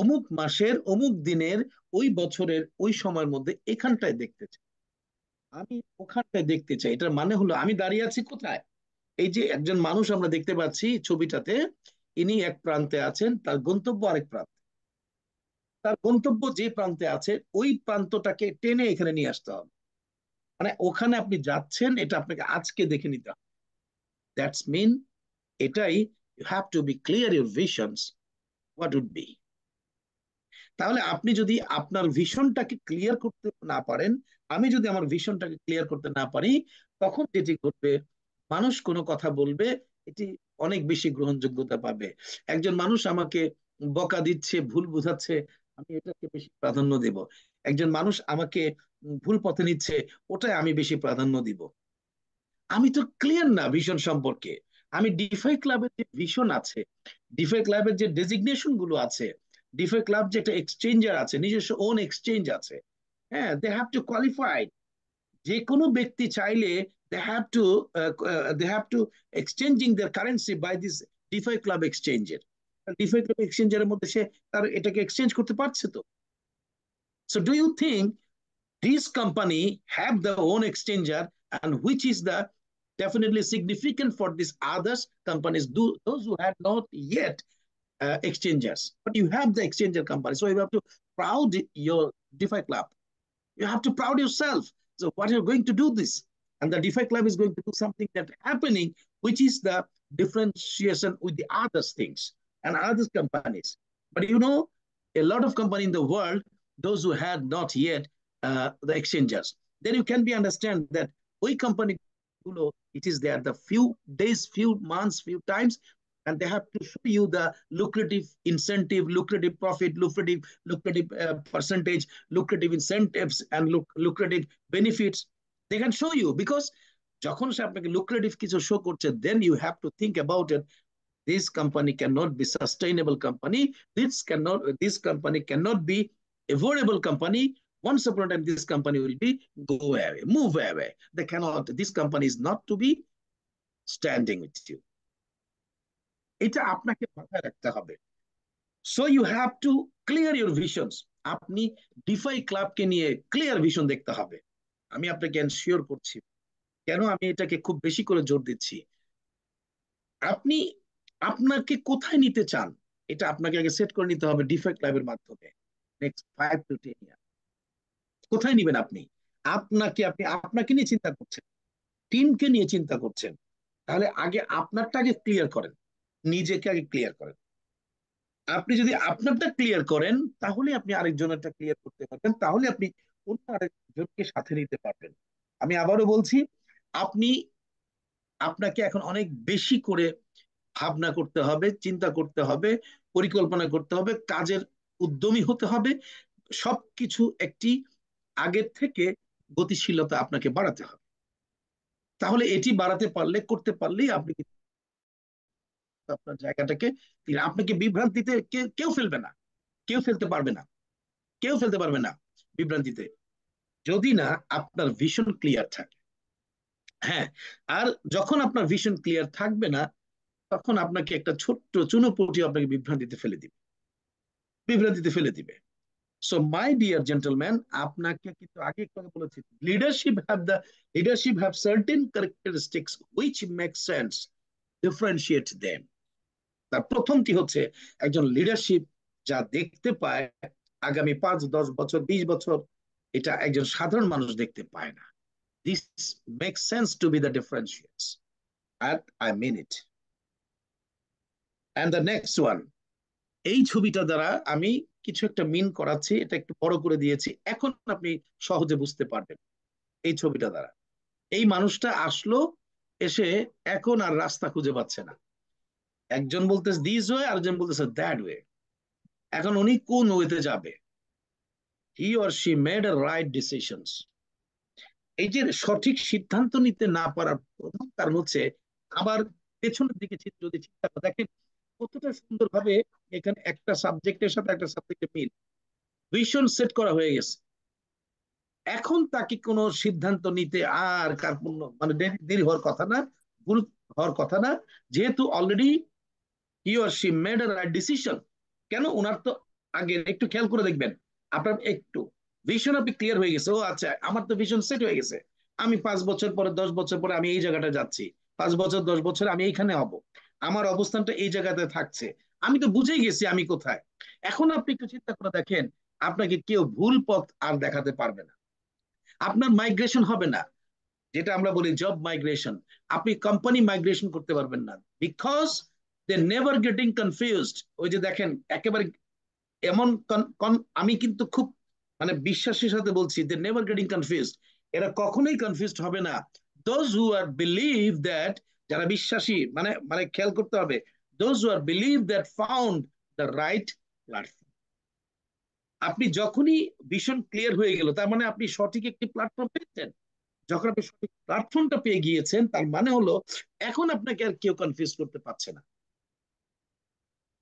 অমুক মাসের, অমুক দিনের, ওই বছরের ওই সময়ের মধ্যে এখানটায় দেখতে চাই। আমি ওখানটায় দেখতে চাই। এটার মানে হলো আমি দাঁড়িয়ে আছি কোথায়? এই যে একজন মানুষ আমরা দেখতে পাচ্ছি ছবিটাতে, ইনি এক প্রান্তে আছেন, তার গন্তব্য আরেক প্রান্তে। তার গন্তব্য যে প্রান্তে আছে ওই প্রান্তটাকে টেনে এখানে নিয়ে আসতে হবে। মানে ওখানে আপনি যাচ্ছেন, এটা আপনাকে আজকে দেখে নিতে হবে। দ্যাটস মিন, এটাই, you have to be clear your visions what would be. তাহলে আপনি যদি আপনার ভিশনটাকে ক্লিয়ার করতে না পারেন, আমি যদি আমার ভিশনটাকে ক্লিয়ার করতে না পারি, তখন যেটি ঘটবে, মানুষ কোনো কথা বলবে, এটি অনেক বেশি গ্রহণযোগ্যতা পাবে। একজন মানুষ আমাকে বকা দিচ্ছে, ভুল বোঝাচ্ছে, আমি এটাকে বেশি প্রাধান্য দেব। একজন মানুষ আমাকে ভুল পথে নিচ্ছে, ওটাই আমি বেশি প্রাধান্য দিব। আমি তো ক্লিয়ার না ভিশন সম্পর্কে। আমি ডিফাই ক্লাবের যে ভিশন আছে, ডিফাই ক্লাবের যে ডেজিগনেশন গুলো আছে, ডিফাই ক্লাব যে একটা এক্সচেঞ্জার আছে, নিজস্ব ওন এক্সচেঞ্জ আছে, হ্যাঁ, দে হ্যাভ টু কোয়ালিফাই। যে কোনো ব্যক্তি চাইলে they have to they have to exchanging their currency by this DeFi club এক্সচেঞ্জের। ডিফাই ক্লাব এক্সচেঞ্জারের মধ্যে সে তার এটাকে এক্সচেঞ্জ করতে পারছে তো। So do you think this company have their own exchanger, and which is the definitely significant for these others companies, do those who had not yet exchangers, but you have the exchanger company, so you have to proud your DeFi club. You have to proud yourself. So what you're going to do this, and the DeFi club is going to do something that happening, which is the differentiation with the other things and other companies. But you know, a lot of company in the world, those who had not yet the exchangers, then you can be understand that we company, it is there the few days, few months, few times, and they have to show you the lucrative incentive, lucrative profit, lucrative percentage, lucrative incentives, and lucrative benefits. They can show you, because যখন সে আপনাকে lucrative কিছু show করছে, then you have to think about it. This company cannot be sustainable company. This company cannot be a viable company. Once upon a time, this company will be go away, move away. They cannot. This company is not to be standing with you. এটা আপনাকে মাথায় রাখতে হবে। So you have to clear your visions. আপনি DeFi ক্লাবকে নিয়ে clear vision দেখতে হবে। আমি আপনাকে এনশিওর করছি, কেন আমি এটাকে খুব বেশি করে জোর দিচ্ছি, আপনি আপনাকে কোথায় নিতে চান এটা আপনাকে আগে সেট করে নিতে হবে ডিফেক্ট ল্যাবের মাধ্যমে। নেক্সট 5 to 10 ইয়ার কোথায় নিবেন আপনি, আপনি আপনাকে নিয়ে চিন্তা করছেন, টিমকে নিয়ে চিন্তা করছেন, তাহলে আগে আপনারটা আগে ক্লিয়ার করেন, নিজেকে আগে ক্লিয়ার করেন। আপনি যদি আপনারটা ক্লিয়ার করেন তাহলে আপনি আরেকজনেরটা ক্লিয়ার করতে পারবেন, তাহলে আপনি অন্য আরেকজনকে সাথে নিতে পারবেন। আমি আবারও বলছি, আপনি আপনাকে এখন অনেক বেশি করে ভাবনা করতে হবে, চিন্তা করতে হবে, পরিকল্পনা করতে হবে, কাজের উদ্যমী হতে হবে, সবকিছু একটি আগের থেকে গতিশীলতা আপনাকে বাড়াতে হবে। তাহলে এটি বাড়াতে পারলে, করতে পারলেই আপনি আপনার জায়গাটাকে, আপনাকে বিভ্রান্তিতে কেউ ফেলবে না, কেউ ফেলতে পারবে না, কেউ ফেলতে পারবে না বিভ্রান্তিতে, যদি না আপনার ভিশন ক্লিয়ার থাকে। হ্যাঁ, আর যখন আপনার ভিশন ক্লিয়ার থাকবে না, তখন আপনাকে একটা ছোট্ট চুনোপুটি আপনাকে বিভ্রান্তিতে ফেলে দিবে। সো মাই ডিয়ার জেন্টলম্যান, আপনাকে কিন্তু আগে একটু আগে বলেছি, leadership have certain characteristics which make sense, differentiate them. তার প্রথমটি হচ্ছে, একজন লিডারশিপ যা দেখতে পায় আগামী 5, 10 বছর, 20 বছর, এটা একজন সাধারণ মানুষ দেখতে পায় না। This make sense to be the differentiates, and I mean it. And the next one, এই ছবিটা দ্বারা আমি কিছু একটা মিন করাচ্ছি, এটা একটু বড় করে দিয়েছি, এখন আপনি সহজে বুঝতে পারবেন। এই ছবিটা দ্বারা এই মানুষটা আসলো, এসে এখন আর রাস্তা খুঁজে পাচ্ছে না, একজন বলতেছে দিস ওয়ে, আরেকজন বলতেছে দ্যাট ওয়ে, এখন উনি কোন ওয়েতে যাবে? হি or she made a right decisions. এই যে সঠিক সিদ্ধান্ত নিতে না পারার প্রধান কারণ হচ্ছে, আবার পেছনের দিকে যদি চিন্তা করে দেখেন কতটা সুন্দরভাবে এখানে একটা সাবজেক্টের সাথে একটা সাবজেক্টের মিল, ভিশন সেট করা হয়ে গেছে। এখন তাকে কোনো সিদ্ধান্ত নিতে আর কার্পণ্য মানে দেরি হওয়ার কথা না, ভুল হওয়ার কথা না, যেহেতু already he or she made a right decision. কেন? ওনার তো আগে একটু খেয়াল করে দেখবেন, আপনার একটু ভিশন আপনি ক্লিয়ার হয়ে গেছে, ও আচ্ছা আমার তো ভিশন সেট হয়ে গেছে, আমি 5 বছর পরে 10 বছর পরে আমি এই জায়গাটা যাচ্ছি, 5 বছর 10 বছর আমি এইখানে হব, আমার অবস্থানটা এই জায়গাতে থাকছে, আমি তো বুঝেই গেছি আমি কোথায়। এখন আপনি একটু চিন্তা করে দেখেন, আপনাকে কেউ ভুল পথ আর দেখাতে পারবে না, আপনার মাইগ্রেশন হবে না, যেটা আমরা বলি জব মাইগ্রেশন, আপনি কোম্পানি মাইগ্রেশন করতে পারবেন না, because they never getting confused. ওই যে দেখেন একেবারে এমন আমি কিন্তু খুব মানে বিশ্বাসের সাথে বলছি, দে নেভার গেটিং কনফিউজড, এরা কখনোই কনফিউজড হবে না। Those who are believe that, যারা বিশ্বাসী, মানে মানে খেয়াল করতে হবে, those who are believe that found the right platform. আপনি যখনই ভিশন ক্লিয়ার হয়ে গেল, তার মানে আপনি সঠিক একটি প্ল্যাটফর্ম পেয়েছেন। যখন আপনি সঠিক প্ল্যাটফর্মটা পেয়ে গিয়েছেন, তার মানে হলো এখন আপনাকে আর কেউ কনফিউজ করতে পারছে না,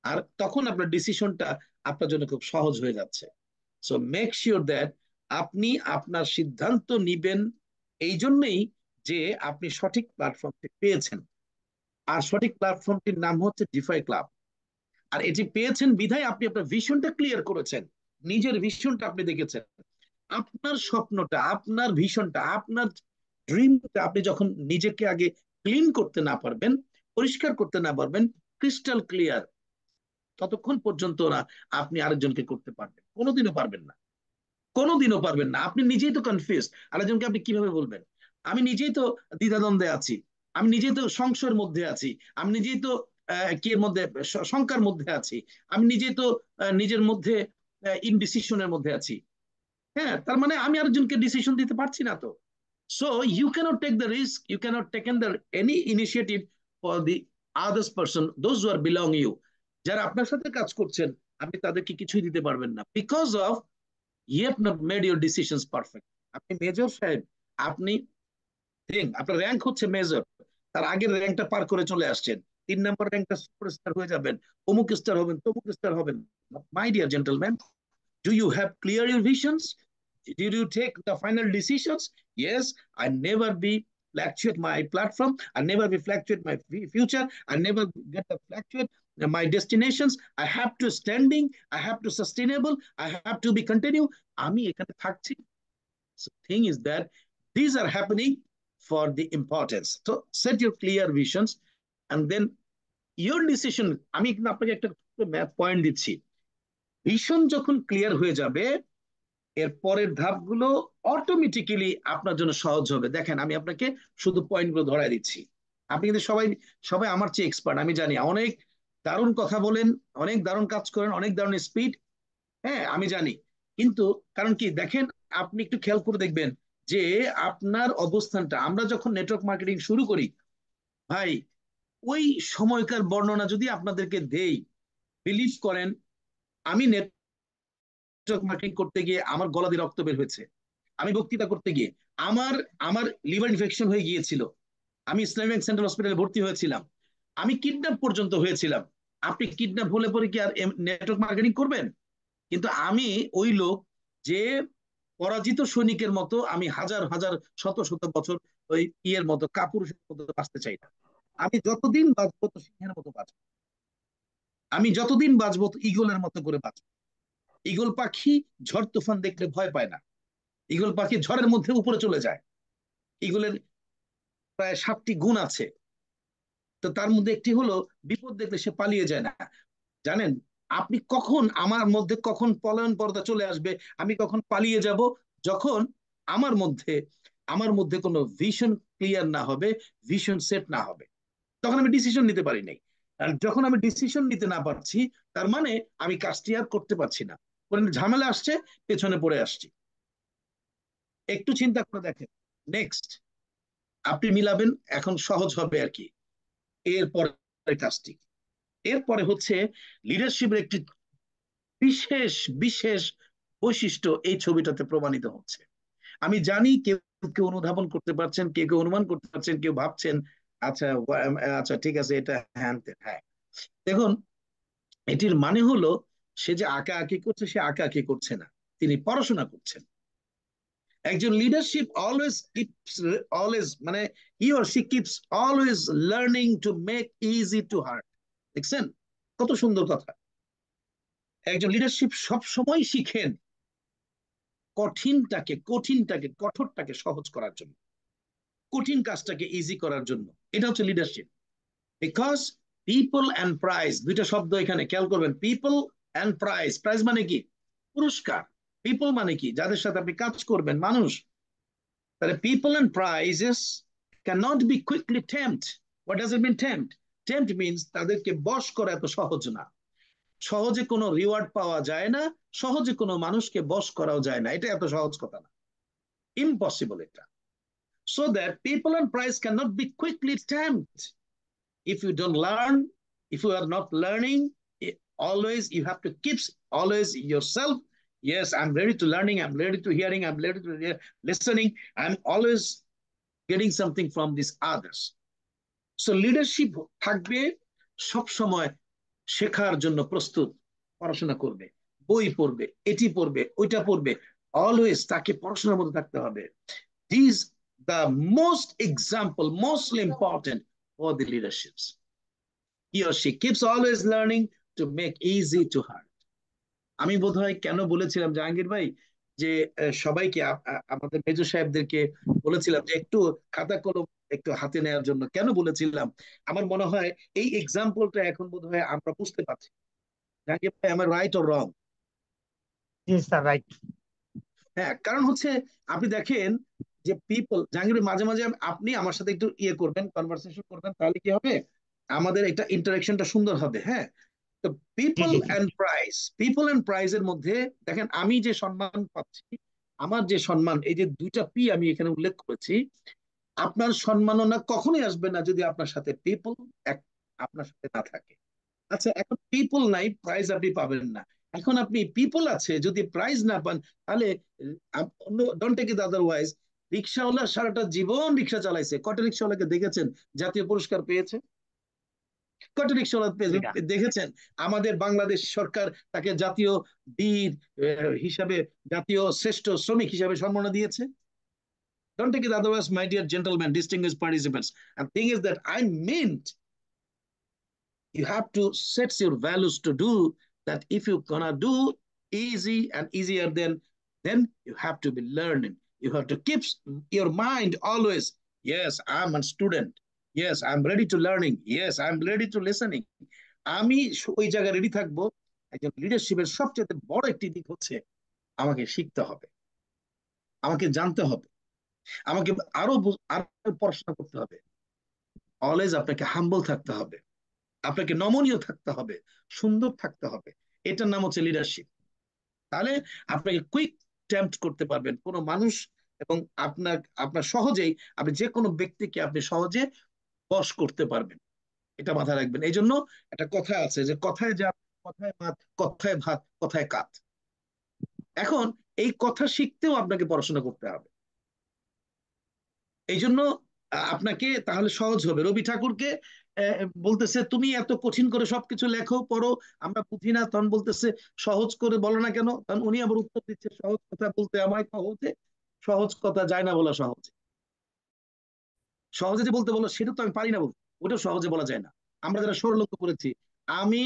আর তখন আপনার ডিসিশনটা আপনার জন্য খুব সহজ হয়ে যাচ্ছে। সো মেক শিওর দ্যাট আপনি আপনার সিদ্ধান্ত নিবেন এই জন্যই যে আপনি সঠিক প্ল্যাটফর্মটি পেয়েছেন, আর সঠিক প্ল্যাটফর্মটির নাম হচ্ছে ডিফাই ক্লাব। আর এটি পেয়েছেন বিধায় আপনি আপনার ভিশনটা ক্লিয়ার করেছেন, নিজের ভিশনটা আপনি দেখেছেন, আপনার স্বপ্নটা, আপনার ভিশনটা, আপনার ড্রিমটা আপনি যখন নিজেকে আগে ক্লিন করতে না পারবেন, পরিষ্কার করতে না পারবেন, ক্রিস্টাল ক্লিয়ার, ততক্ষণ পর্যন্ত না আপনি আরেকজনকে করতে পারবেন, কোনোদিনও পারবেন না, কোনোদিনও পারবেন না। আপনি নিজেই তো কনফিউজ, আরেকজনকে আপনি কিভাবে বলবেন? আমি নিজেই তো দ্বিধাদ্বন্দ্বে আছি, আমি নিজেই তো সংশয়ের মধ্যে আছি, আমি নিজেই তো কি এর মধ্যে শঙ্কার মধ্যে আছি, আমি নিজেই তো নিজের মধ্যে ইনডিসিশনের মধ্যে আছি। হ্যাঁ, তার মানে আমি আরেকজনকে ডিসিশন দিতে পারছি না তো। So you can't take the risk, you can't taken the any initiative for the others person, those who are belong you. যারা আপনার সাথে কাজ করছেন, আপনি তাদেরকে কিছুই দিতে পারবেন না, because of you have not made your decisions perfect. আপনি মেজর সাহেব, আপনি আপনার র্যাঙ্ক হচ্ছে মেজর, তার আগের র্যাঙ্কটা পার করে চলে আসছেন, 3 নম্বর র্যাঙ্কটা সুপারস্টার হয়ে যাবেন, অমুক স্টার হবেন, তমুক স্টার হবেন। My dear gentleman, do you have clear your visions? Did you take the final decisions? Yes, I never be fluctuate my platform, I never be fluctuate my future, I never get the fluctuate my destinations. I have to standing, I have to sustainable, I have to be continue. আমি এখানে থাকছি। So thing is that These are happening for the importance. So set your clear visions and then your decision. আমি কিন্তু আপনাকে একটা point দিচ্ছি। Vision যখন clear হয়ে যাবে, এর পরের ধাপগুলো অটোমেটিক্যালি আপনার জন্য সহজ হবে। দেখেন আমি আপনাকে শুধু পয়েন্টগুলো ধরাই দিচ্ছি। আপনি কিন্তু সবাই সবাই আমার চেয়ে এক্সপার্ট, আমি জানি। অনেক দারুণ কথা বলেন, অনেক দারুণ কাজ করেন, অনেক দারুণ স্পিড, হ্যাঁ আমি জানি। কিন্তু কারণ কি দেখেন, আপনি একটু খেয়াল করে দেখবেন যে আপনার অবস্থানটা, আমরা যখন নেটওয়ার্ক মার্কেটিং শুরু করি ভাই, ওই সময়কার বর্ণনা যদি আপনাদেরকে দেই, বিলিভ করেন আমি নেটওয়ার্ক মার্কেটিং করতে গিয়ে আমার গলা দিয়ে রক্ত বের হয়েছে। আমি বক্তৃতা করতে গিয়ে আমার আমার লিভার ইনফেকশন হয়ে গিয়েছিল। আমি ইসলামিক সেন্ট্রাল হসপিটালে ভর্তি হয়েছিলাম। আমি কিডন্যাপ পর্যন্ত হয়েছিলাম। আপনি কিডন্যাপ হলে পরে কি আর নেটওয়ার্ক মার্কেটিং করবেন? কিন্তু আমি ওই লোক যে পরাজিত সৈনিকের মতো আমি হাজার হাজার শত শত বছর ওই ইয়ের মতো কাপুরুষের মতো বাঁচতে চাই না। আমি যতদিন বাঁচবো তো সিংহের মতো বাঁচবো। আমি যতদিন বাঁচবো তো ইগলের মতো করে বাঁচবো। ইগল পাখি ঝড় তুফান দেখলে ভয় পায় না। ইগল পাখি ঝড়ের মধ্যে উপরে চলে যায়। ইগলের প্রায় 7টি গুণ আছে। তো তার মধ্যে একটি হলো বিপদ দেখলে সে পালিয়ে যায় না। জানেন আপনি কখন আমার মধ্যে কখন পলায়ন পর্দা চলে আসবে, আমি কখন পালিয়ে যাব? যখন আমার মধ্যে আমার মধ্যে কোনো ভিশন ক্লিয়ার না হবে, ভিশন সেট না হবে, তখন আমি ডিসিশন নিতে পারি নাই। আর যখন আমি ডিসিশন নিতে না পারছি, তার মানে আমি কাজটি আর করতে পারছি না। কোনো ঝামেলা আসছে, পেছনে পড়ে আসছি। একটু চিন্তা করে দেখেন। নেক্সট আপনি মিলাবেন, এখন সহজ হবে আর কি এরপরের কাজটি। এরপরে হচ্ছে লিডারশিপের একটি বিশেষ বিশেষ বৈশিষ্ট্য এই ছবিটাতে প্রমাণিত হচ্ছে। আমি জানি কেউ কেউ অনুধাবন করতে পারছেন, কেউ কেউ অনুমান করতে পারছেন, কেউ ভাবছেন আচ্ছা আচ্ছা ঠিক আছে এটা হ্যাঁ হ্যাঁ। দেখুন, এটির মানে হলো সে যে আঁকা আঁকি করছে, সে আঁকা আঁকি করছে না, তিনি পড়াশোনা করছেন। একজন লিডারশিপ অলওয়েজ মানে হি or she keeps always learning to make easy to heart. দেখছেন কত সুন্দর কথা। একজন লিডারশিপ সব সময় শিখেন কঠিনটাকে কঠোরটাকে সহজ করার জন্য, কঠিন কাজটাকে ইজি করার জন্য। এটা হচ্ছে leadership. Because people and prize, দুইটা শব্দ এখানে খেয়াল করবেন। পিপল অ্যান্ড প্রাইজ, প্রাইজ মানে কি? পুরস্কার। পিপল মানে কি? যাদের সাথে আপনি কাজ করবেন, মানুষ। তাহলে people and prizes cannot be quickly tamed. What does it mean tamed? Tamed means তাদেরকে বশ করা এত সহজ না। সহজে কোনো রিওয়ার্ড পাওয়া যায় না, সহজে কোনো মানুষকে বশ করাও যায় না, এটা এত সহজ কথা না, ইম্পসিবল এটা। So that people and price cannot be quickly tamed. If you don't learn, if you are not learning, always you have to keep always yourself. Yes, I'm ready to learning, I'm ready to hearing, I'm ready to listening, I'm always getting something from these others. So leadership থাকবে সব সময় শেখার জন্য প্রস্তুত, পড়াশোনা করবে, বই পড়বে, এটি পড়বে, ওইটা পড়বে, অলওয়েজ তাকে পড়াশোনার মধ্যে থাকতে হবে। These the most example, mostly important for the leaderships. He or she keeps always learning to make easy to her. আমি বোধহয় কেন বলেছিলাম জাহাঙ্গীর ভাই যে সবাইকে আমাদের মেজর সাহেবদেরকে বলেছিলাম যে একটু খাতা কলম একটু হাতে নেওয়ার জন্য, কেন বলেছিলাম? আমার মনে হয় এই এক্সাম্পলটা এখন বোধহয় আমরা বুঝতে পারছি। জাহাঙ্গীর ভাই, আমার right or wrong? G sir, right. হ্যাঁ, কারণ হচ্ছে আপনি দেখেন যে পিপল, জাহাঙ্গীর মাঝে মাঝে আপনি আমার সাথে একটু ইয়ে করবেন, কনভারসেশন করবেন, তাহলে কি হবে, আমাদের একটা ইন্টারাকশনটা সুন্দর হবে। হ্যাঁ, তো জি পিপল জি জি। অ্যান্ড প্রাইস, পিপল অ্যান্ড প্রাইজের মধ্যে দেখেন আমি যে সম্মান পাচ্ছি, আমার যে সম্মান, এই যে দুইটা পি আমি এখানে উল্লেখ করেছি, আপনার সম্মাননা কখনোই আসবে না যদি আপনার সাথে পিপল আপনার সাথে না থাকে। আচ্ছা, এখন পিপল নাই, প্রাইজ আপনি পাবেন না। এখন আপনি পিপল আছে, যদি প্রাইজ না পান, তাহলে ডোন্ট টেক ইট আদারওয়াইজ। রিক্সাওয়ালা সারাটা জীবন রিক্সা চালাইছে, কটা রিক্সাওয়ালাকে দেখেছেন জাতীয় পুরস্কার পেয়েছে? কটা রিক্সাওয়ালা এটা দেখেছেন আমাদের বাংলাদেশ সরকার তাকে জাতীয় বীর হিসাবে, জাতীয় শ্রেষ্ঠ শ্রমিক হিসাবে সম্মাননা দিয়েছে? Don't take it otherwise, my dear gentlemen, distinguished participants. And thing is that I meant you have to set your values to do that. If you're gonna do easy and easier, then you have to be learning. You have to keep your mind always, yes, I'm a student. Yes, I'm ready to learning. Yes, I'm ready to listening. আমি ওই জায়গায় ready থাকবো। একজন লিডারশিপের সবচেয়ে বড় একটি দিক হচ্ছে আমাকে শিখতে হবে, আমাকে জানতে হবে, আমাকে আরো পড়াশোনা করতে হবে। অলওয়েজ আপনাকে হাম্বল থাকতে হবে, আপনাকে নমনীয় থাকতে হবে, সুন্দর থাকতে হবে। এটার নাম হচ্ছে লিডারশিপ। তাহলে আপনাকে কুইক টেম্পট করতে পারবেন কোনো মানুষ, এবং আপনার আপনার সহজেই আপনি যে কোনো ব্যক্তিকে আপনি সহজে বশ করতে পারবেন। এটা মাথায় রাখবেন। এই জন্য একটা কথা আছে যে কথায় যা, কথায় ভাত, কথায় ভাত, কথায় কাত। এখন এই কথা শিখতেও আপনাকে পড়াশোনা করতে হবে। এই জন্য আপনাকে তাহলে সহজ হবে। রবি ঠাকুরকে বলতেছে তুমি এত কঠিন করে সবকিছু লেখো পড়ো, আমরা বুঝি না। তখন বলতেছে সহজ করে বলো না কেন? তখন উনি আবার উত্তর দিচ্ছে সহজ কথা বলতে আমায় সহজে, সহজ কথা যায় না বলা সহজ। সহজে যে বলতে বলো সেটা তো আমি পারি না বলতে, ওটা সহজে বলা যায় না। আমরা যারা সরলঙ্ক করেছি, আমি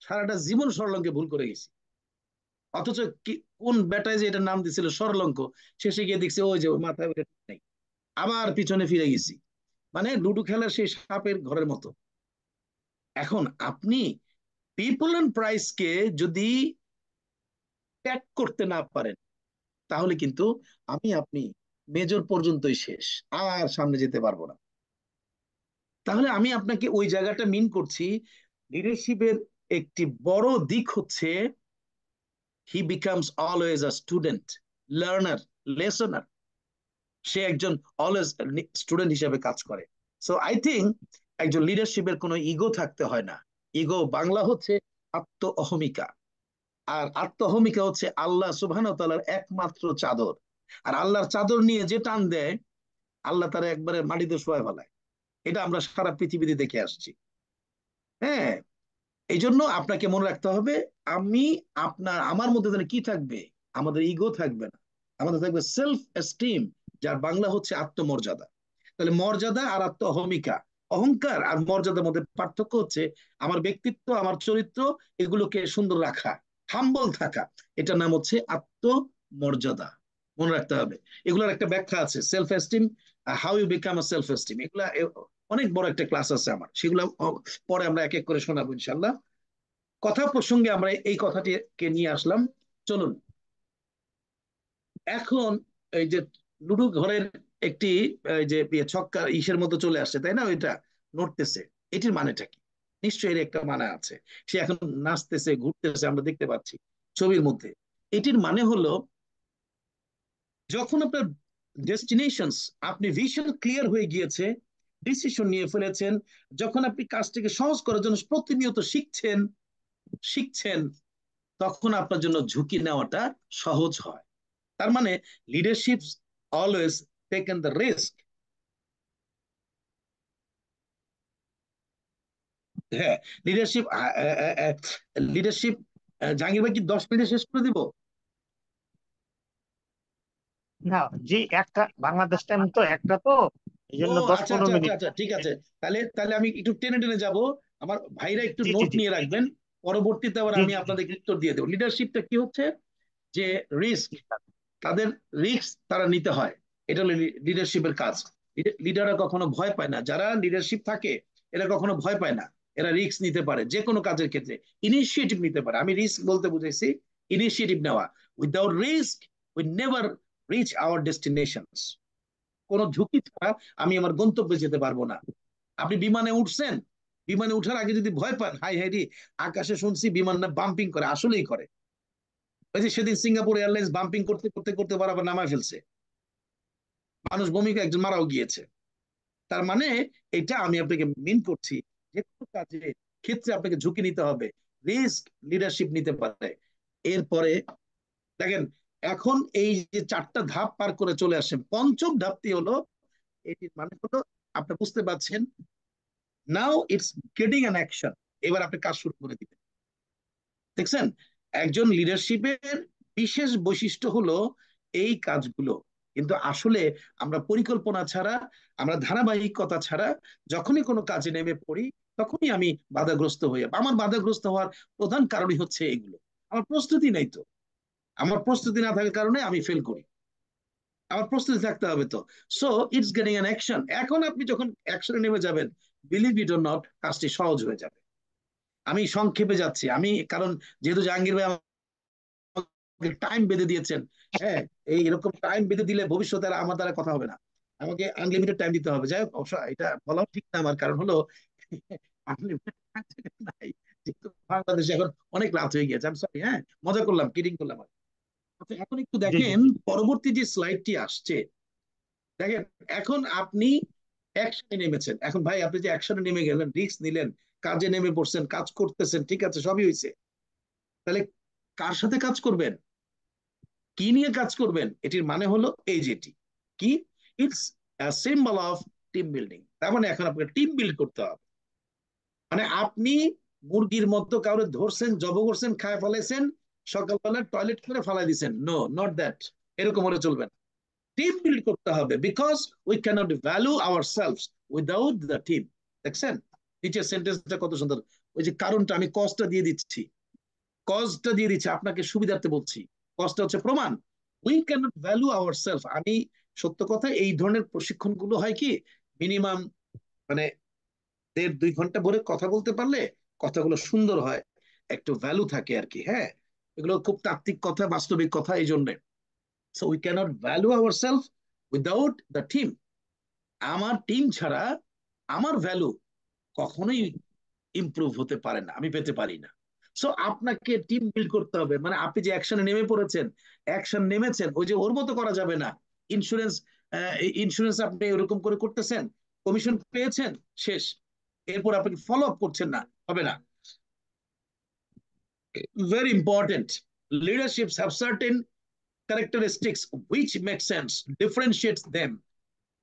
সারাটা জীবন সরলঙ্কে ভুল করে গেছি। অথচ কোন বেটায় যে এটার নাম দিছিল সরলঙ্ক, শেষে গিয়ে দেখছি ওই যে ওই মাথায় ওটা ঠিক নাই, আবার পিছনে ফিরে গেছি। মানে লুডো খেলার সেই সাপের ঘরের মতো। এখন আপনি পিপল এন্ড প্রাইস কে যদি ট্যাগ করতে না পারেন, তাহলে কিন্তু আপনি মেজর পর্যন্তই শেষ, আর সামনে যেতে পারবো না। তাহলে আমি আপনাকে ওই জায়গাটা মিন করছি। লিডারশিপের একটি বড় দিক হচ্ছে he becomes always a student, learner, lessoner. সে একজন অলওয়েজ স্টুডেন্ট হিসেবে কাজ করে। সো আই থিঙ্ক একজন লিডারশিপের কোনো ইগো থাকতে হয় না। ইগো বাংলা হচ্ছে আত্ম অহমিকা। আর আত্ম অহমিকা হচ্ছে আল্লাহ সুবহানাহু ওয়া তাআলার একমাত্র চাদর। আর আল্লাহর চাদর নিয়ে যে টান দেয়, আল্লাহ তারা একবারে মাটিতে শোয়ায় ফেলায়। এটা আমরা সারা পৃথিবীতে দেখে আসছি। হ্যাঁ, এই জন্য আপনাকে মনে রাখতে হবে, আমি আমার মধ্যে যেন কি থাকবে? আমাদের ইগো থাকবে না, আমাদের থাকবে সেলফ এস্টিম, যার বাংলা হচ্ছে আত্মমর্যাদা। তাহলে মর্যাদা আর আত্ম অহমিকা, অহংকার আর মর্যাদার মধ্যে পার্থক্য হচ্ছে আমার ব্যক্তিত্ব, আমার চরিত্র, এগুলোকে সুন্দর রাখা, হাম্বল থাকা। এটার নাম হচ্ছে আত্মমর্যাদা। মনে রাখতে হবে। এগুলোর একটা ব্যাখ্যা আছে, self esteem, how you become a self esteem. এগুলা অনেক বড় একটা ক্লাস আছে আমার, সেগুলো পরে আমরা এক এক করে শোনাবো ইনশাল্লাহ। কথা প্রসঙ্গে আমরা এই কথাটিকে নিয়ে আসলাম। চলুন এখন এই যে লুডো ঘরের একটি এই যে ছক্কা ইসের মতো চলে আসছে, তাই না? ওইটা নড়তেছে, এটির মানেটা কি? নিশ্চয়ই এর একটা মানে আছে। সে এখন নাচতেছে, ঘুরতেছে, আমরা দেখতে পাচ্ছি ছবির মধ্যে। এটির মানে হলো যখন আপনার ডেস্টিনেশনস, আপনি ভিশন ক্লিয়ার হয়ে গিয়েছে, ডিসিশন নিয়ে ফেলেছেন, যখন আপনি কাজটিকে সহজ করার জন্য প্রতিনিয়ত শিখছেন শিখছেন, তখন আপনার জন্য ঝুঁকি নেওয়াটা সহজ হয়। তার মানে leadership always taken the risk. হ্যাঁ, লিডারশিপ লিডারশিপ জাহাঙ্গীর ভাই কি 10 মিনিটে শেষ করে দিব? না, জি, একটা বাংলাদেশ টাইম তো একটা, তো এই ও জন্য দশ আচ্ছা পনেরো আচ্ছা আচ্ছা মিনিট আচ্ছা, ঠিক আছে। তাহলে আমি একটু টেনে টেনে যাব। আমার ভাইরা একটু জি জি নোট জি নিয়ে রাখবেন, পরবর্তীতে আবার জি আমি জি জি আপনাদের উত্তর দিয়ে দেবো। লিডারশিপটা কি হচ্ছে যে রিস্ক, তাদের রিস্ক তারা নিতে হয়। এটা হলো লিডারশিপের কাজ। লিডাররা কখনো ভয় পায় না, যারা লিডারশিপ থাকে এরা কখনো ভয় পায় না। এরা রিস্ক নিতে পারে যে কোনো কাজের ক্ষেত্রে, ইনিশিয়েটিভ নিতে পারে। আমি রিস্ক বলতে বুঝেছি ইনিশিয়েটিভ নেওয়া। Without risk we never reach our destinations. কোনো ঝুঁকি ছাড়া আমি আমার গন্তব্যে যেতে পারবো না। আপনি বিমানে উঠছেন, বিমানে উঠার আগে যদি ভয় পান, হাই হাই রে, আকাশে শুনছি বিমান না বাম্পিং করে, আসলেই করে। ওই যে সেদিন সিঙ্গাপুর এয়ারলাইন্স বাম্পিং করতে করতে করতে বরাবর নামায় ফেলছে, মানুষ বমি করে একজন মারাও গিয়েছে। তার মানে এটা আমি আপনাকে মিন করছি, যে কোনো কাজে ক্ষেত্রে আপনাকে ঝুঁকি নিতে হবে, রিস্ক লিডারশিপ নিতে পারে। এরপরে দেখেন, এখন এই যে 4টা ধাপ পার করে চলে আসেন, পঞ্চম ধাপটি হলো, এটির মানে হলো আপনি বুঝতে পারছেন, now it's getting an action. এবার আপনি কাজ শুরু করে দিবেন। দেখছেন, একজন লিডারশিপের বিশেষ বৈশিষ্ট্য হলো এই কাজগুলো। কিন্তু আসলে আমরা পরিকল্পনা ছাড়া, আমরা ধারাবাহিকতা ছাড়া যখনই কোনো কাজে নেমে পড়ি, তখনই আমি বাধাগ্রস্ত হই। আমার বাধাগ্রস্ত হওয়ার প্রধান কারণই হচ্ছে এগুলো, আমার প্রস্তুতি নেই তো। আমার প্রস্তুতি না থাকার কারণে আমি ফেল করি। আমার প্রস্তুতি থাকতে হবে তো। So it's getting an action. এখন আপনি যখন অ্যাকশনে নেমে যাবেন, বিলিভ ইট অর নট, কাজটি সহজ হয়ে যাবে। আমি সংক্ষেপে যাচ্ছি, আমি কারণ যেহেতু জাহাঙ্গীর ভাই টাইম বেঁধে দিয়েছেন, হ্যাঁ, এই এরকম টাইম বেঁধে দিলে ভবিষ্যতে আর আমার দ্বারা কথা হবে না, আমাকে আনলিমিটেড টাইম দিতে হবে। যাই হোক, অবশ্য এটা বলাও ঠিক না আমার, কারণ হলো আনলিমিটেড নাই, যেহেতু বাংলাদেশে এখন অনেক রাত হয়ে গিয়েছে। আমি সরি, হ্যাঁ, মজা করলাম, কিডিং করলাম। আচ্ছা, এখন একটু জি জি দেখেন জি। পরবর্তী যে স্লাইডটি আসছে। দেখেন, এখন আপনি অ্যাকশনে নেমেছেন। এখন ভাই আপনি যে অ্যাকশনে নেমে গেলেন, রিস্ক নিলেন, কাজে নেমে পড়ছেন, কাজ করতেছেন, ঠিক আছে, সবই হয়েছে। তাহলে কার সাথে কাজ করবেন, কি নিয়ে কাজ করবেন, এটির মানে হলো এই যেটি কি, it's symbol of team building. তার মানে এখন আপনাকে টিম বিল্ড করতে হবে। মানে আপনি মুরগির মতো কাউরে ধরছেন, জব করছেন, খায় ফেলাইছেন, সকালবেলা টয়লেট করে ফেলাই দিচ্ছেন, নো, নট দ্যাট। এরকম হলে চলবে না। টিম বিল্ড করতে হবে, because we can't value our self without the team. দেখছেন নিচের সেন্টেন্সটা কত সুন্দর। ওই যে কারণটা আমি কজটা দিয়ে দিচ্ছি, কজটা দিয়ে দিচ্ছি আপনাকে সুবিধার্থে বলছি। কজটা হচ্ছে প্রমাণ। We can't value our self. আমি সত্য কথা, এই ধরনের প্রশিক্ষণগুলো হয় কি, মিনিমাম মানে 1.5-2 ঘন্টা ভরে কথা বলতে পারলে কথাগুলো সুন্দর হয়, একটু ভ্যালু থাকে আর কি, হ্যাঁ। এগুলো খুব তাত্ত্বিক কথা, বাস্তবিক কথা, এই জন্য। So we can't value our self without the team. আমার টিম ছাড়া আমার ভ্যালু কখনোই ইমপ্রুভ হতে পারে না, আমি পেতে পারি না। সো আপনাকে টিম বিল্ড করতে হবে। মানে আপনি যে অ্যাকশনে নেমে পড়েছেন, অ্যাকশন নেমেছেন, ওই যে ওর মতো করা যাবে না। ইন্স্যুরেন্স, ইন্স্যুরেন্স আপনি এরকম করে করতেছেন, কমিশন পেয়েছেন, শেষ, এরপর আপনি ফলো আপ করছেন না, হবে না। Very important. Leaderships have certain characteristics which make sense, differentiates them.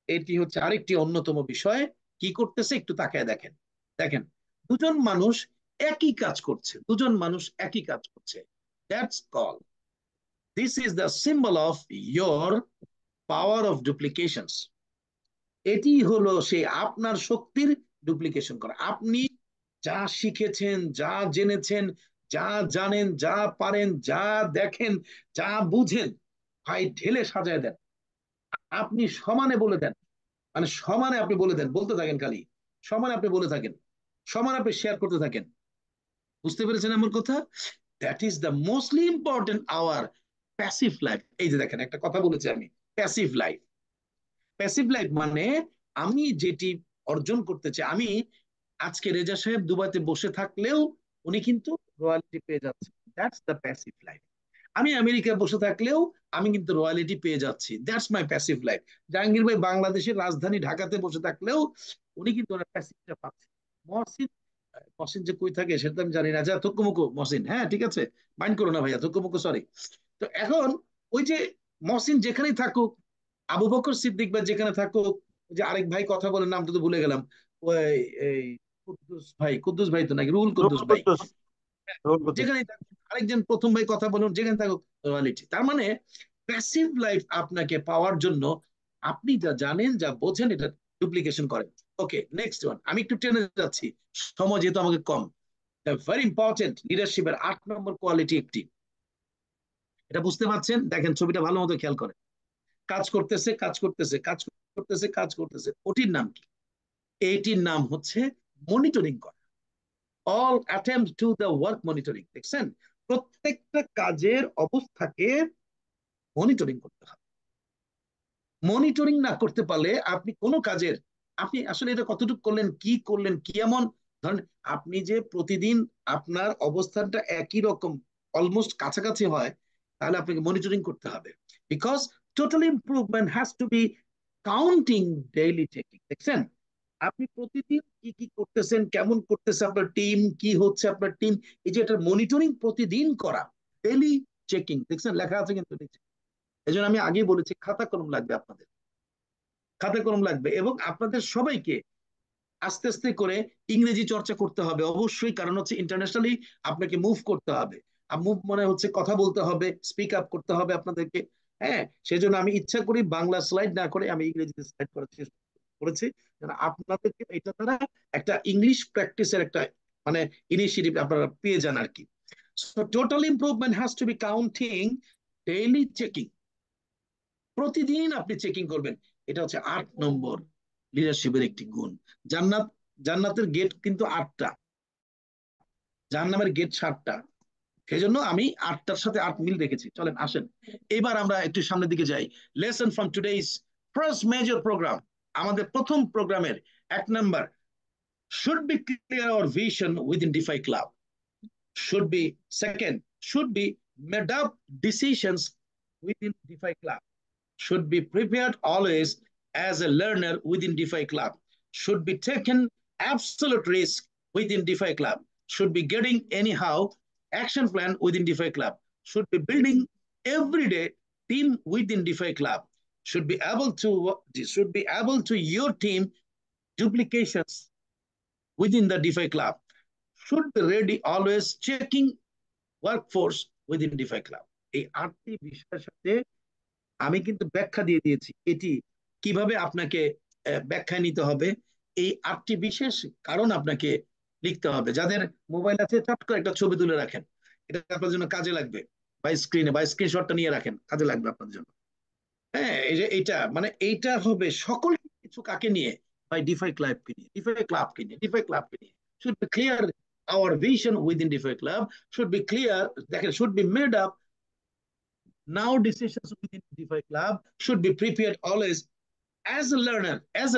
এটি হচ্ছে আরেকটি অন্যতম বিষয়। কি করতেছে একটু তাকায় দেখেন। দেখেন, দুজন মানুষ একই কাজ করছে, দুজন মানুষ একই কাজ করছে। That's call, this is the symbol of your power of duplications. এটি হলো সে আপনার শক্তির ডুপ্লিকেশন করা। আপনি যা শিখেছেন, যা জেনেছেন, যা জানেন, যা পারেন, যা দেখেন, যা বুঝেন, ভাই ঢেলে সাজায় দেন। আপনি সমানে বলে দেন, মানে সমানে আপনি বলে দেন, বলতে থাকেন খালি, সমানে আপনি বলে থাকেন, সমানে আপনি শেয়ার করতে থাকেন। বুঝতে পেরেছেন আমার কথা? That is the mostly important our passive life. এই যে দেখেন, একটা কথা বলেছি আমি, প্যাসিভ লাইফ। প্যাসিভ লাইফ মানে আমি যেটি অর্জন করতে চাই। আমি আজকে রেজা সাহেব দুবাইতে বসে থাকলেও উনি কিন্তু রয়্যালিটি পেয়ে যাচ্ছে, দ্যাটস দ্য প্যাসিভ লাইফ। আমি আমেরিকায় বসে থাকলেও আমি কিন্তু রয়্যালিটি পেয়ে যাচ্ছি, that's my passive life. Jahangir ভাই বাংলাদেশের রাজধানী ঢাকাতে বসে থাকলেও উনি কিন্তু ওনার প্যাসিভটা পাচ্ছে। মহসিন, মহসিন যে কই থাকে সেটা তো আমি জানি না, যা থুকুমুকু মহসিন, হ্যাঁ ঠিক আছে, মাইন্ড করো না ভাইয়া, থুকুমুকু সরি। তো এখন ওই যে মহসিন যেখানেই থাকুক, আবু বকর সিদ্দিক ভাই যেখানে থাকুক, ওই যে আরেক ভাই কথা বলে নামটা তো ভুলে গেলাম, ওই এই কুদ্দুস ভাই, কুদ্দুস ভাই তো নাকি, রুহুল কুদ্দুস রুহুল ভাই, কুদ্দুস। রুহুল কুদ্দুস। যেখানে থাকুক, আরেকজন প্রথম ভাই কথা বলুন, যেখানে থাকুক রয়্যালিটি। তার মানে প্যাসিভ লাইফ আপনাকে পাওয়ার জন্য আপনি যা জানেন, যা বোঝেন, এটা ডুপ্লিকেশন করেন। ওকে, নেক্সট ওয়ান, আমি একটু টেনে যাচ্ছি, সময় যেহেতু আমাকে কম। ভেরি ইম্পর্টেন্ট, লিডারশিপের 8 নম্বর কোয়ালিটি একটি, এটা বুঝতে পারছেন? দেখেন ছবিটা ভালো মতো খেয়াল করেন। কাজ করতেছে, কাজ করতেছে, কাজ করতেছে, কাজ করতেছে, ওটির নাম কি? এইটির নাম হচ্ছে মনিটরিং করা। All attempt to the work monitoring. দেখছেন, প্রত্যেকটা কাজের অবস্থাকে মনিটরিং করতে হবে। মনিটরিং না করতে পারলে আপনি কোনো কাজের, আপনি আসলে এটা কতটুকু করলেন, কি করলেন, কি এমন, ধরেন আপনি যে প্রতিদিন আপনার অবস্থানটা একই রকম, অলমোস্ট কাছাকাছি হয়, তাহলে আপনাকে মনিটরিং করতে হবে। Because total improvement has to be counting, daily checking. দেখছেন, আপনি প্রতিদিন কি কি করতেছেন, কেমন করতেছে আপনার টিম, কি হচ্ছে আপনার টিম, এই যে এটা মনিটরিং প্রতিদিন করা, ডেইলি চেকিং। দেখছেন লেখা আছে কিন্তু নিচে। এই জন্য আমি আগেই বলেছি, খাতা কলম লাগবে আপনাদের, খাতা কলম লাগবে, এবং আপনাদের সবাইকে আস্তে আস্তে করে ইংরেজি চর্চা করতে হবে অবশ্যই, কারণ হচ্ছে ইন্টারন্যাশনালি আপনাকে মুভ করতে হবে। আর মুভ মানে হচ্ছে কথা বলতে হবে, স্পিক আপ করতে হবে আপনাদেরকে। হ্যাঁ, সেজন্য আমি ইচ্ছা করি বাংলা স্লাইড না করে আমি ইংরেজিতে স্লাইড করার চেষ্টা করেছি, যেন আপনাদেরকে এটা দ্বারা একটা ইংলিশ প্র্যাকটিসের একটা মানে ইনিশিয়েটিভ আপনারা পেয়ে যান আর কি। So total improvement has to be counting, daily checking, প্রতিদিন আপনি চেকিং করবেন। এটা হচ্ছে 8 নম্বর লিডারশিপের একটি গুণ। জান্নাত, জান্নাতের গেট কিন্তু 8টা, জাহান্নামের গেট 7টা। সেই জন্য আমি 8টার সাথে 8 মিল রেখেছি। চলেন আসেন এবার আমরা একটু সামনের দিকে যাই। Lesson from today's first major program. আমাদের প্রথম প্রোগ্রামের 1 নম্বর, should be clear our vision within DeFi Club. Should be second, should be made up decisions within DeFi Club. Should be prepared always as a learner within DeFi Club. Should be taken absolute risk within DeFi Club. Should be getting anyhow action plan within DeFi Club. Should be building everyday team within DeFi Club. Should be able to your team duplications within the DeFi Club. Should be ready always checking workforce within DeFi Club. এই 8টি বিষয়ের সাথে আমি কিন্তু ব্যাখ্যা দিয়ে দিয়েছি এটি কিভাবে আপনাকে ব্যাখ্যা নিতে হবে। এই 8টি বিশেষ কারণ আপনাকে লিখতে হবে। যাদের মোবাইল আছে চট করে একটা ছবি তুলে রাখেন, এটা আপনার জন্য কাজে লাগবে। বা স্ক্রিনে বা স্ক্রিনশটটা নিয়ে রাখেন, কাজে লাগবে আপনার জন্য। হ্যাঁ, এই যে এইটা মানে এইটা হবে সকল কিছু কাকে নিয়ে? ভাই ডিফাই ক্লাবকে নিয়ে, ডিফাই ক্লাবকে নিয়ে, ডিফাই ক্লাবকে নিয়ে। Should be clear our vision within DeFi Club, should be clear, দেখেন should be made up now decisions within DeFi Club, should be prepared always as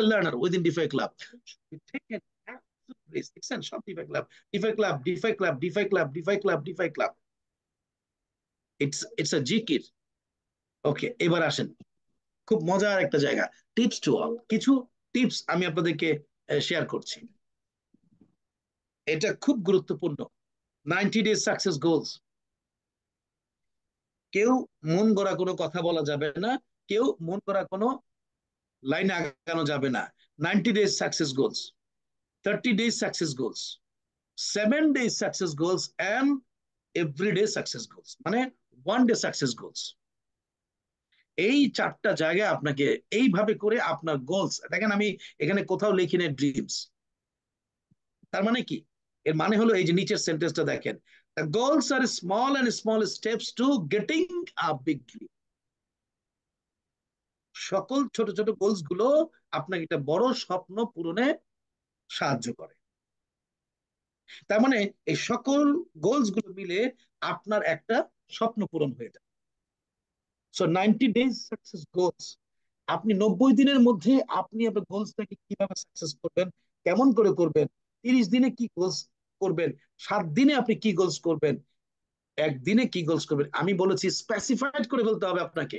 a learner within DeFi Club, should be taken absolute risk, দেখছেন সব DeFi Club, DeFi Club, DeFi Club, DeFi Club, DeFi Club, DeFi Club, it's a জিকির। ওকে, এবার আসেন খুব মজার একটা জায়গা, tips to all. কিছু টিপস আমি আপনাদেরকে শেয়ার করছি, এটা খুব গুরুত্বপূর্ণ। 90 days সাকসেস গোলস। কেউ মন গড়া কোনো কথা বলা যাবে না, কেউ মন গড়া কোনো লাইনে আগানো যাবে না। 90 days success goals, 30 days success goals, 7 days success goals and everyday success goals, মানে 1 day সাকসেস গোলস। এই 4টা জায়গায় আপনাকে এইভাবে করে আপনার গোলস, দেখেন আমি এখানে কোথাও লিখি না ড্রিমস। তার মানে কি? এর মানে হলো এই যে নিচের সেন্টেন্সটা দেখেন, the goals are small and small steps to getting a big dream. সকল ছোট ছোট গোলস গুলো আপনাকে একটা বড় স্বপ্ন পূরণে সাহায্য করে। তার মানে এই সকল গোলস গুলো মিলে আপনার একটা স্বপ্ন পূরণ হয়ে যায়। সো 90 days সাকসেস গোলস, আপনি 90 দিনের মধ্যে আপনি আপনার গোলসটাকে কিভাবে সাকসেস করবেন, কেমন করে করবেন, 30 দিনে কি গোলস করবেন, 7 দিনে আপনি কি গোলস করবেন, একদিনে কি গোলস করবেন। আমি বলেছি স্পেসিফাইড করে ফেলতে হবে আপনাকে,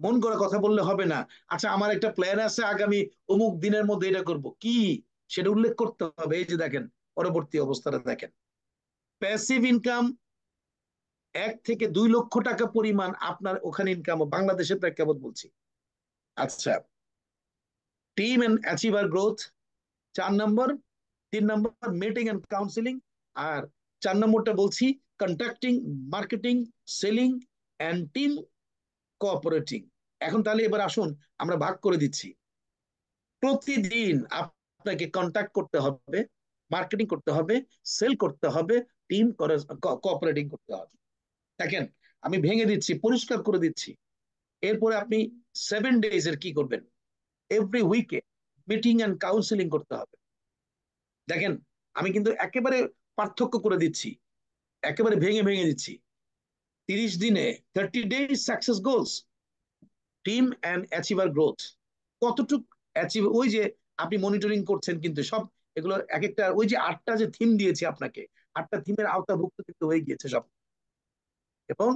মন করা কথা বললে হবে না। আচ্ছা আমার একটা প্ল্যান আছে আগামী অমুক দিনের মধ্যে এটা করব, কি সেটা উল্লেখ করতে হবে। এই যে দেখেন পরবর্তী অবস্থাটা দেখেন, প্যাসিভ ইনকাম 1 থেকে 2 লক্ষ টাকা পরিমাণ আপনার ওখানে ইনকাম, বাংলাদেশের প্রেক্ষাপট বলছি। আচ্ছা, টিম এন্ড অ্যাচিভার গ্রোথ 4 নম্বর, 3 নম্বর মিটিং এন্ড কাউন্সিলিং, আর 4 নম্বরটা বলছি contacting, marketing, selling and team cooperating. এখন তাহলে এবার আসুন আমরা ভাগ করে দিচ্ছি। প্রতিদিন আপনাকে কন্ট্যাক্ট করতে হবে, মার্কেটিং করতে হবে, সেল করতে হবে, টিম কোঅপারেটিং করতে হবে। দেখেন আমি ভেঙে দিচ্ছি, পরিষ্কার করে দিচ্ছি। এরপরে আপনি 7 days এর কি করবেন? এভরি উইকে মিটিং এন্ড কাউন্সিলিং করতে হবে। দেখেন আমি কিন্তু একেবারে পার্থক্য করে দিচ্ছি, একেবারে ভেঙে ভেঙে দিচ্ছি। 30 দিনে 30 days success goals, team and achiever growth, কতটুক অ্যাচিভ, ওই যে আপনি মনিটরিং করছেন কিন্তু সব এগুলো এক একটা, ওই যে 8টা যে থিম দিয়েছি আপনাকে, 8টা থিমের আওতাভুক্ত কিন্তু হয়ে গিয়েছে সব। এবং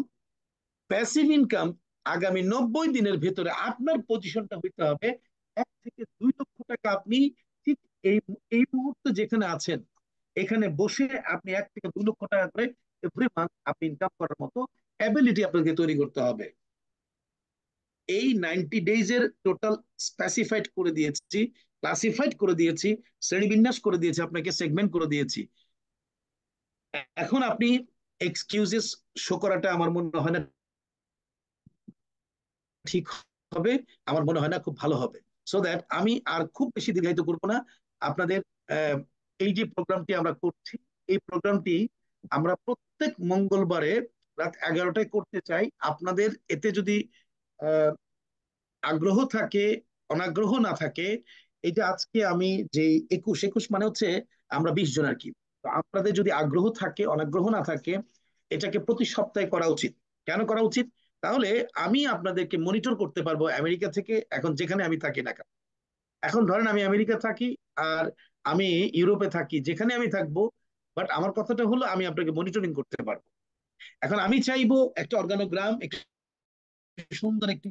প্যাসিভ ইনকাম আগামী 90 দিনের ভেতরে আপনার পজিশনটা হইতে হবে 1 থেকে 2 লক্ষ টাকা। আপনি ঠিক এই এই মুহূর্তে যেখানে আছেন এখানে বসে আপনি 1 থেকে 2 লক্ষ টাকা করে এভরি মান্থ আপনি ইনকাম করার মতো অ্যাবিলিটি আপনাকে তৈরি করতে হবে। এই 90 ডেজ এর টোটাল স্পেসিফাইড করে দিয়েছি, ক্লাসিফাইড করে দিয়েছি, শ্রেণীবিন্যাস করে দিয়েছি, আপনাকে সেগমেন্ট করে দিয়েছি। এখন আপনি এক্সকিউজেস শো করাটা আমার মনে হয় না ঠিক হবে, আমার মনে হয় না খুব ভালো হবে। সো দ্যাট আমি আর খুব বেশি দীর্ঘায়িত করব না আপনাদের। এই যে প্রোগ্রামটি আমরা করছি, এই প্রোগ্রামটি আমরা প্রত্যেক মঙ্গলবারে রাত 11টায় করতে চাই। আপনাদের এতে যদি আগ্রহ থাকে, অনাগ্রহ না থাকে, এটা আজকে আমি যে 21 মানে হচ্ছে আমরা 20 জন আর কি। তো আপনাদের যদি আগ্রহ থাকে, অনাগ্রহ না থাকে, এটাকে প্রতি সপ্তাহে করা উচিত। কেন করা উচিত? তাহলে আমি আপনাদেরকে মনিটর করতে পারবো আমেরিকা থেকে, এখন যেখানে আমি থাকি না কেন। এখন ধরেন আমি আমেরিকা থাকি, আর আমি ইউরোপে থাকি, যেখানে আমি থাকবো, বাট আমার কথাটা হলো আমি আপনাকে মনিটরিং করতে পারবো। এখন আমি চাইবো একটা অর্গানোগ্রাম, একটা সুন্দর একটি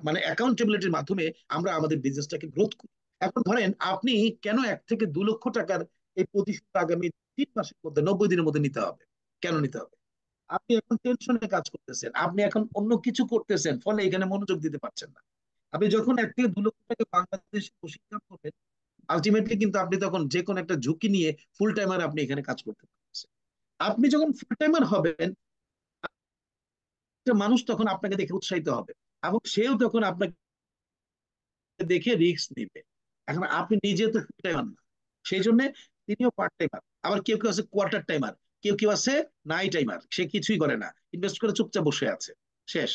মানে অ্যাকাউন্টেবিলিটির মাধ্যমে আমরা আমাদের বিজনেসটাকে গ্রোথ করি। এখন ধরেন আপনি কেন 1 থেকে 2 লক্ষ টাকার এই প্রতিশোধ আগামী 3 মাসের মধ্যে, 90 দিনের মধ্যে নিতে হবে? কেন নিতে হবে? আপনি এখন টেনশনে কাজ করতেছেন, আপনি এখন অন্য কিছু করতেছেন, ফলে এখানে মনোযোগ দিতে পারছেন না। আপনি যখন 1 থেকে 2 লক্ষ টাকা বাংলাদেশে বসে ইনকাম করবেন, আলটিমেটলি কিন্তু আপনি তখন যে কোনো একটা ঝুঁকি নিয়ে ফুল টাইমার আপনি এখানে কাজ করতে পারছেন। আপনি যখন ফুল টাইমার হবেন, একটা মানুষ তখন আপনাকে দেখে উৎসাহিত হবে, এবং সেও তখন আপনাকে দেখে রিস্ক নিবে। এখন আপনি নিজে তো ফুল টাইমার না, সেই জন্য তিনিও পার্ট টাইমার। আবার কেউ কেউ আছে কোয়ার্টার টাইমার, কেউ কেউ আছে নাই টাইমার, সে কিছুই করে না, ইনভেস্ট করে চুপচাপ বসে আছে, শেষ।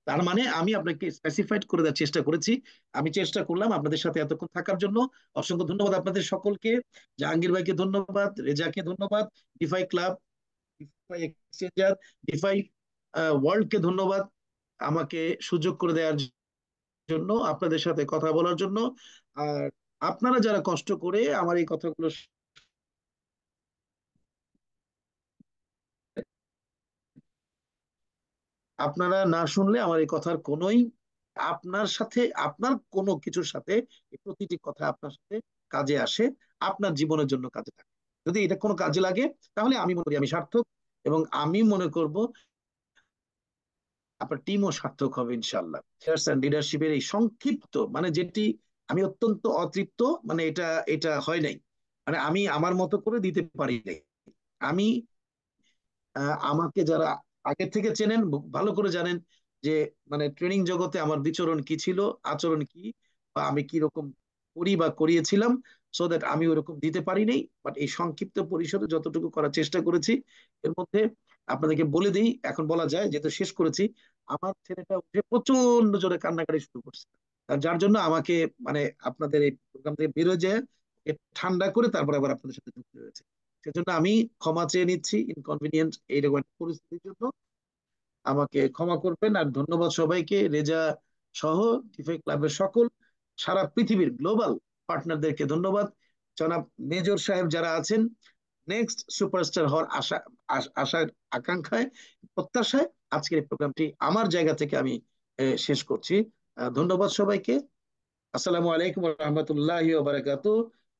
তার মানে আমি আপনাকে স্পেসিফাইড করে দেওয়ার চেষ্টা করেছি। আমি চেষ্টা করলাম আপনাদের সাথে এতক্ষণ থাকার জন্য। অসংখ্য ধন্যবাদ আপনাদের সকলকে। জাহাঙ্গীর ভাইকে ধন্যবাদ, রেজাকে ধন্যবাদ, DeFi club, DeFi exchanger, DeFi ওয়ার্ল্ডকে ধন্যবাদ আমাকে সুযোগ করে দেওয়ার জন্য, আপনাদের সাথে কথা বলার জন্য। আর আপনারা যারা কষ্ট করে আমার এই কথাগুলো, আপনারা না শুনলে আমার এই কথার কোনোই, আপনার সাথে, আপনার কোনো কিছুর সাথে এই প্রতিটি কথা আপনার সাথে কাজে আসে, আপনার জীবনের জন্য কাজে লাগে। যদি এটা কোনো কাজে লাগে, তাহলে আমি মনে করি আমি সার্থক, এবং আমি মনে করব আপনার টিমও সার্থক হবে ইনশাল্লাহ। লিডারশিপের এই সংক্ষিপ্ত মানে যেটি, আমি অত্যন্ত অতৃপ্ত, মানে এটা এটা হয় নাই, মানে আমি আমার মতো করে দিতে পারি নাই। আমি আমাকে যারা আগে থেকে চেনেন, ভালো করে জানেন যে মানে ট্রেনিং জগতে আমার বিচরণ কি ছিল, আচরণ কি, বা আমি কি রকম করি বা করিয়েছিলাম, সো দ্যাট আমি ওরকম দিতে পারি নাই। বাট এই সংক্ষিপ্ত পরিসরে যতটুকু করার চেষ্টা করেছি, এর মধ্যে আপনাদেরকে বলে দিই, এখন বলা যায় যেহেতু শেষ করেছি, আমার ছেলেটা উঠে প্রচন্ড জোরে কান্নাকাটি শুরু করছে। আর যার জন্য আমাকে মানে আপনাদের এই প্রোগ্রাম থেকে বেরোয় যায়, ঠান্ডা করে তারপর আবার আপনাদের সাথে যুক্ত হয়েছে। সেজন্য আমি ক্ষমা চেয়ে নিচ্ছি ইনকনভিনিয়েন্ট এইরকম একটা পরিস্থিতির জন্য। আমাকে ক্ষমা করবেন। আর ধন্যবাদ সবাইকে, রেজা সহ টিফে ক্লাবের সকল সারা পৃথিবীর গ্লোবাল পার্টনারদেরকে ধন্যবাদ। জনাব মেজর সাহেব যারা আছেন, নেক্সট সুপারস্টার হওয়ার আশার আকাঙ্ক্ষায়, প্রত্যাশায় আজকের এই প্রোগ্রামটি আমার জায়গা থেকে আমি শেষ করছি। ধন্যবাদ সবাইকে। আসসালামু আলাইকুম রহমতুল্লাহ বারাকাতু।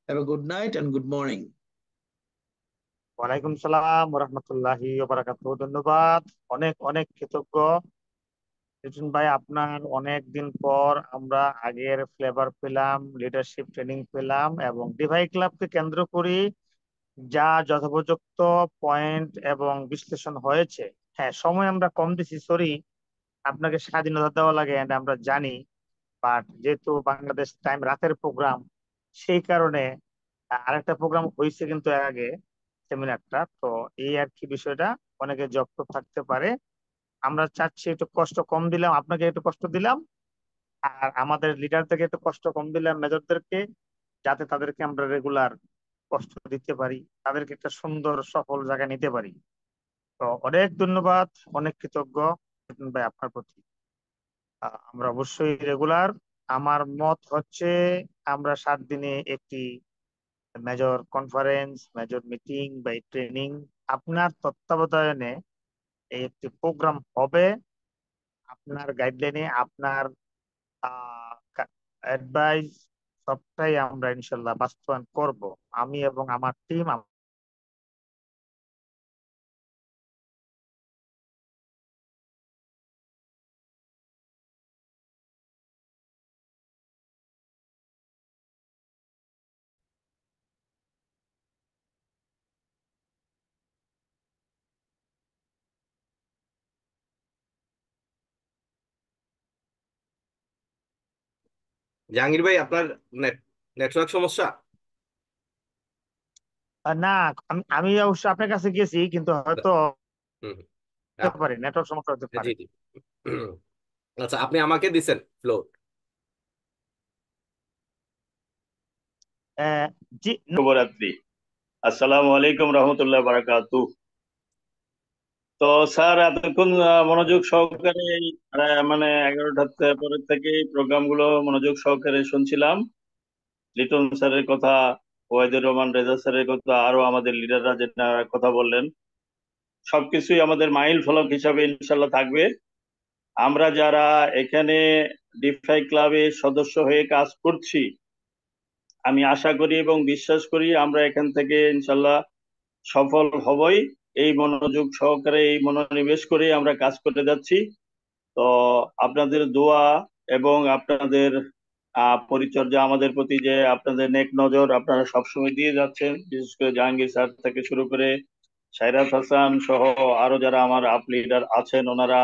Have a good night and good morning. ওয়ালাইকুম সালাম ওরহমতুল্লাহি ওবারাকাতুহু। ধন্যবাদ, অনেক অনেক কৃতজ্ঞ মিঠুন ভাই। আপনার অনেক দিন পর আমরা আগের ফ্লেভার পেলাম, লিডারশিপ ট্রেনিং পেলাম, এবং ডিভাই ক্লাবকে কেন্দ্র করি যা যথোপযুক্ত পয়েন্ট এবং বিশ্লেষণ হয়েছে। হ্যাঁ, সময় আমরা কম দিছি, সরি। আপনাকে স্বাধীনতা দেওয়া লাগে and আমরা জানি, বাট যেহেতু বাংলাদেশ টাইম রাতের প্রোগ্রাম, সেই কারণে আরেকটা প্রোগ্রাম হয়েছে কিন্তু এর আগে, সেমিনারটা তো, এই আর কি বিষয়টা। অনেকে জব্দ থাকতে পারে, আমরা চাচ্ছি একটু কষ্ট কম দিলাম, আপনাকে একটু কষ্ট দিলাম, আর আমাদের লিডারদেরকে একটু কষ্ট কম দিলাম, মেজরদেরকে, যাতে তাদেরকে আমরা রেগুলার কষ্ট দিতে পারি, তাদেরকে একটা সুন্দর সফল জায়গায় নিতে পারি। তো অনেক ধন্যবাদ, অনেক কৃতজ্ঞ মিঠুন ভাই আপনার প্রতি। আমরা অবশ্যই রেগুলার, আমার মত হচ্ছে আমরা 7 দিনে একটি মেজর কনফারেন্স, মেজর মিটিং বা ট্রেনিং আপনার তত্ত্বাবধানে এই একটি প্রোগ্রাম হবে, আপনার গাইডলাইনে, আপনার অ্যাডভাইস, সবটাই আমরা ইনশাল্লাহ বাস্তবায়ন করব, আমি এবং আমার টিম। জাহাঙ্গীর ভাই, আপনার নেট নেটওয়ার্ক সমস্যা। না, আমি আমি অবশ্য আপনার কাছে গেছি, কিন্তু হয়তো হুম, হতে পারে নেটওয়ার্ক সমস্যা হতে পারে। জি জি। আচ্ছা, আপনি আমাকে দিছেন ফ্লোর। আহ, জি শুভরাত্রি। আসসালামু আলাইকুম রহমতুল্লাহ বারাকাতু। তো স্যার এতক্ষণ মনোযোগ সহকারে মানে 11টার পরের থেকে প্রোগ্রাম গুলো মনোযোগ সহকারে শুনছিলাম। লিটন স্যারের কথা, ওয়াহিদুর রহমান রেজা স্যারের কথা, আরো আমাদের লিডাররা যেটা কথা বললেন, সবকিছুই আমাদের মাইল ফলক হিসাবে ইনশাল্লাহ থাকবে। আমরা যারা এখানে ডিফাই ক্লাবে সদস্য হয়ে কাজ করছি, আমি আশা করি এবং বিশ্বাস করি আমরা এখান থেকে ইনশাল্লাহ সফল হবই। এই মনোযোগ সহকারে, এই মনোনিবেশ করে আমরা কাজ করে যাচ্ছি। তো আপনাদের দোয়া এবং আপনাদের পরিচর্যা আমাদের প্রতি, যে আপনাদের নেক নজর আপনারা সবসময় দিয়ে যাচ্ছেন, বিশেষ করে জাহাঙ্গীর স্যার থেকে শুরু করে সাইরাত হাসান সহ আরো যারা আমার আপ লিডার আছেন, ওনারা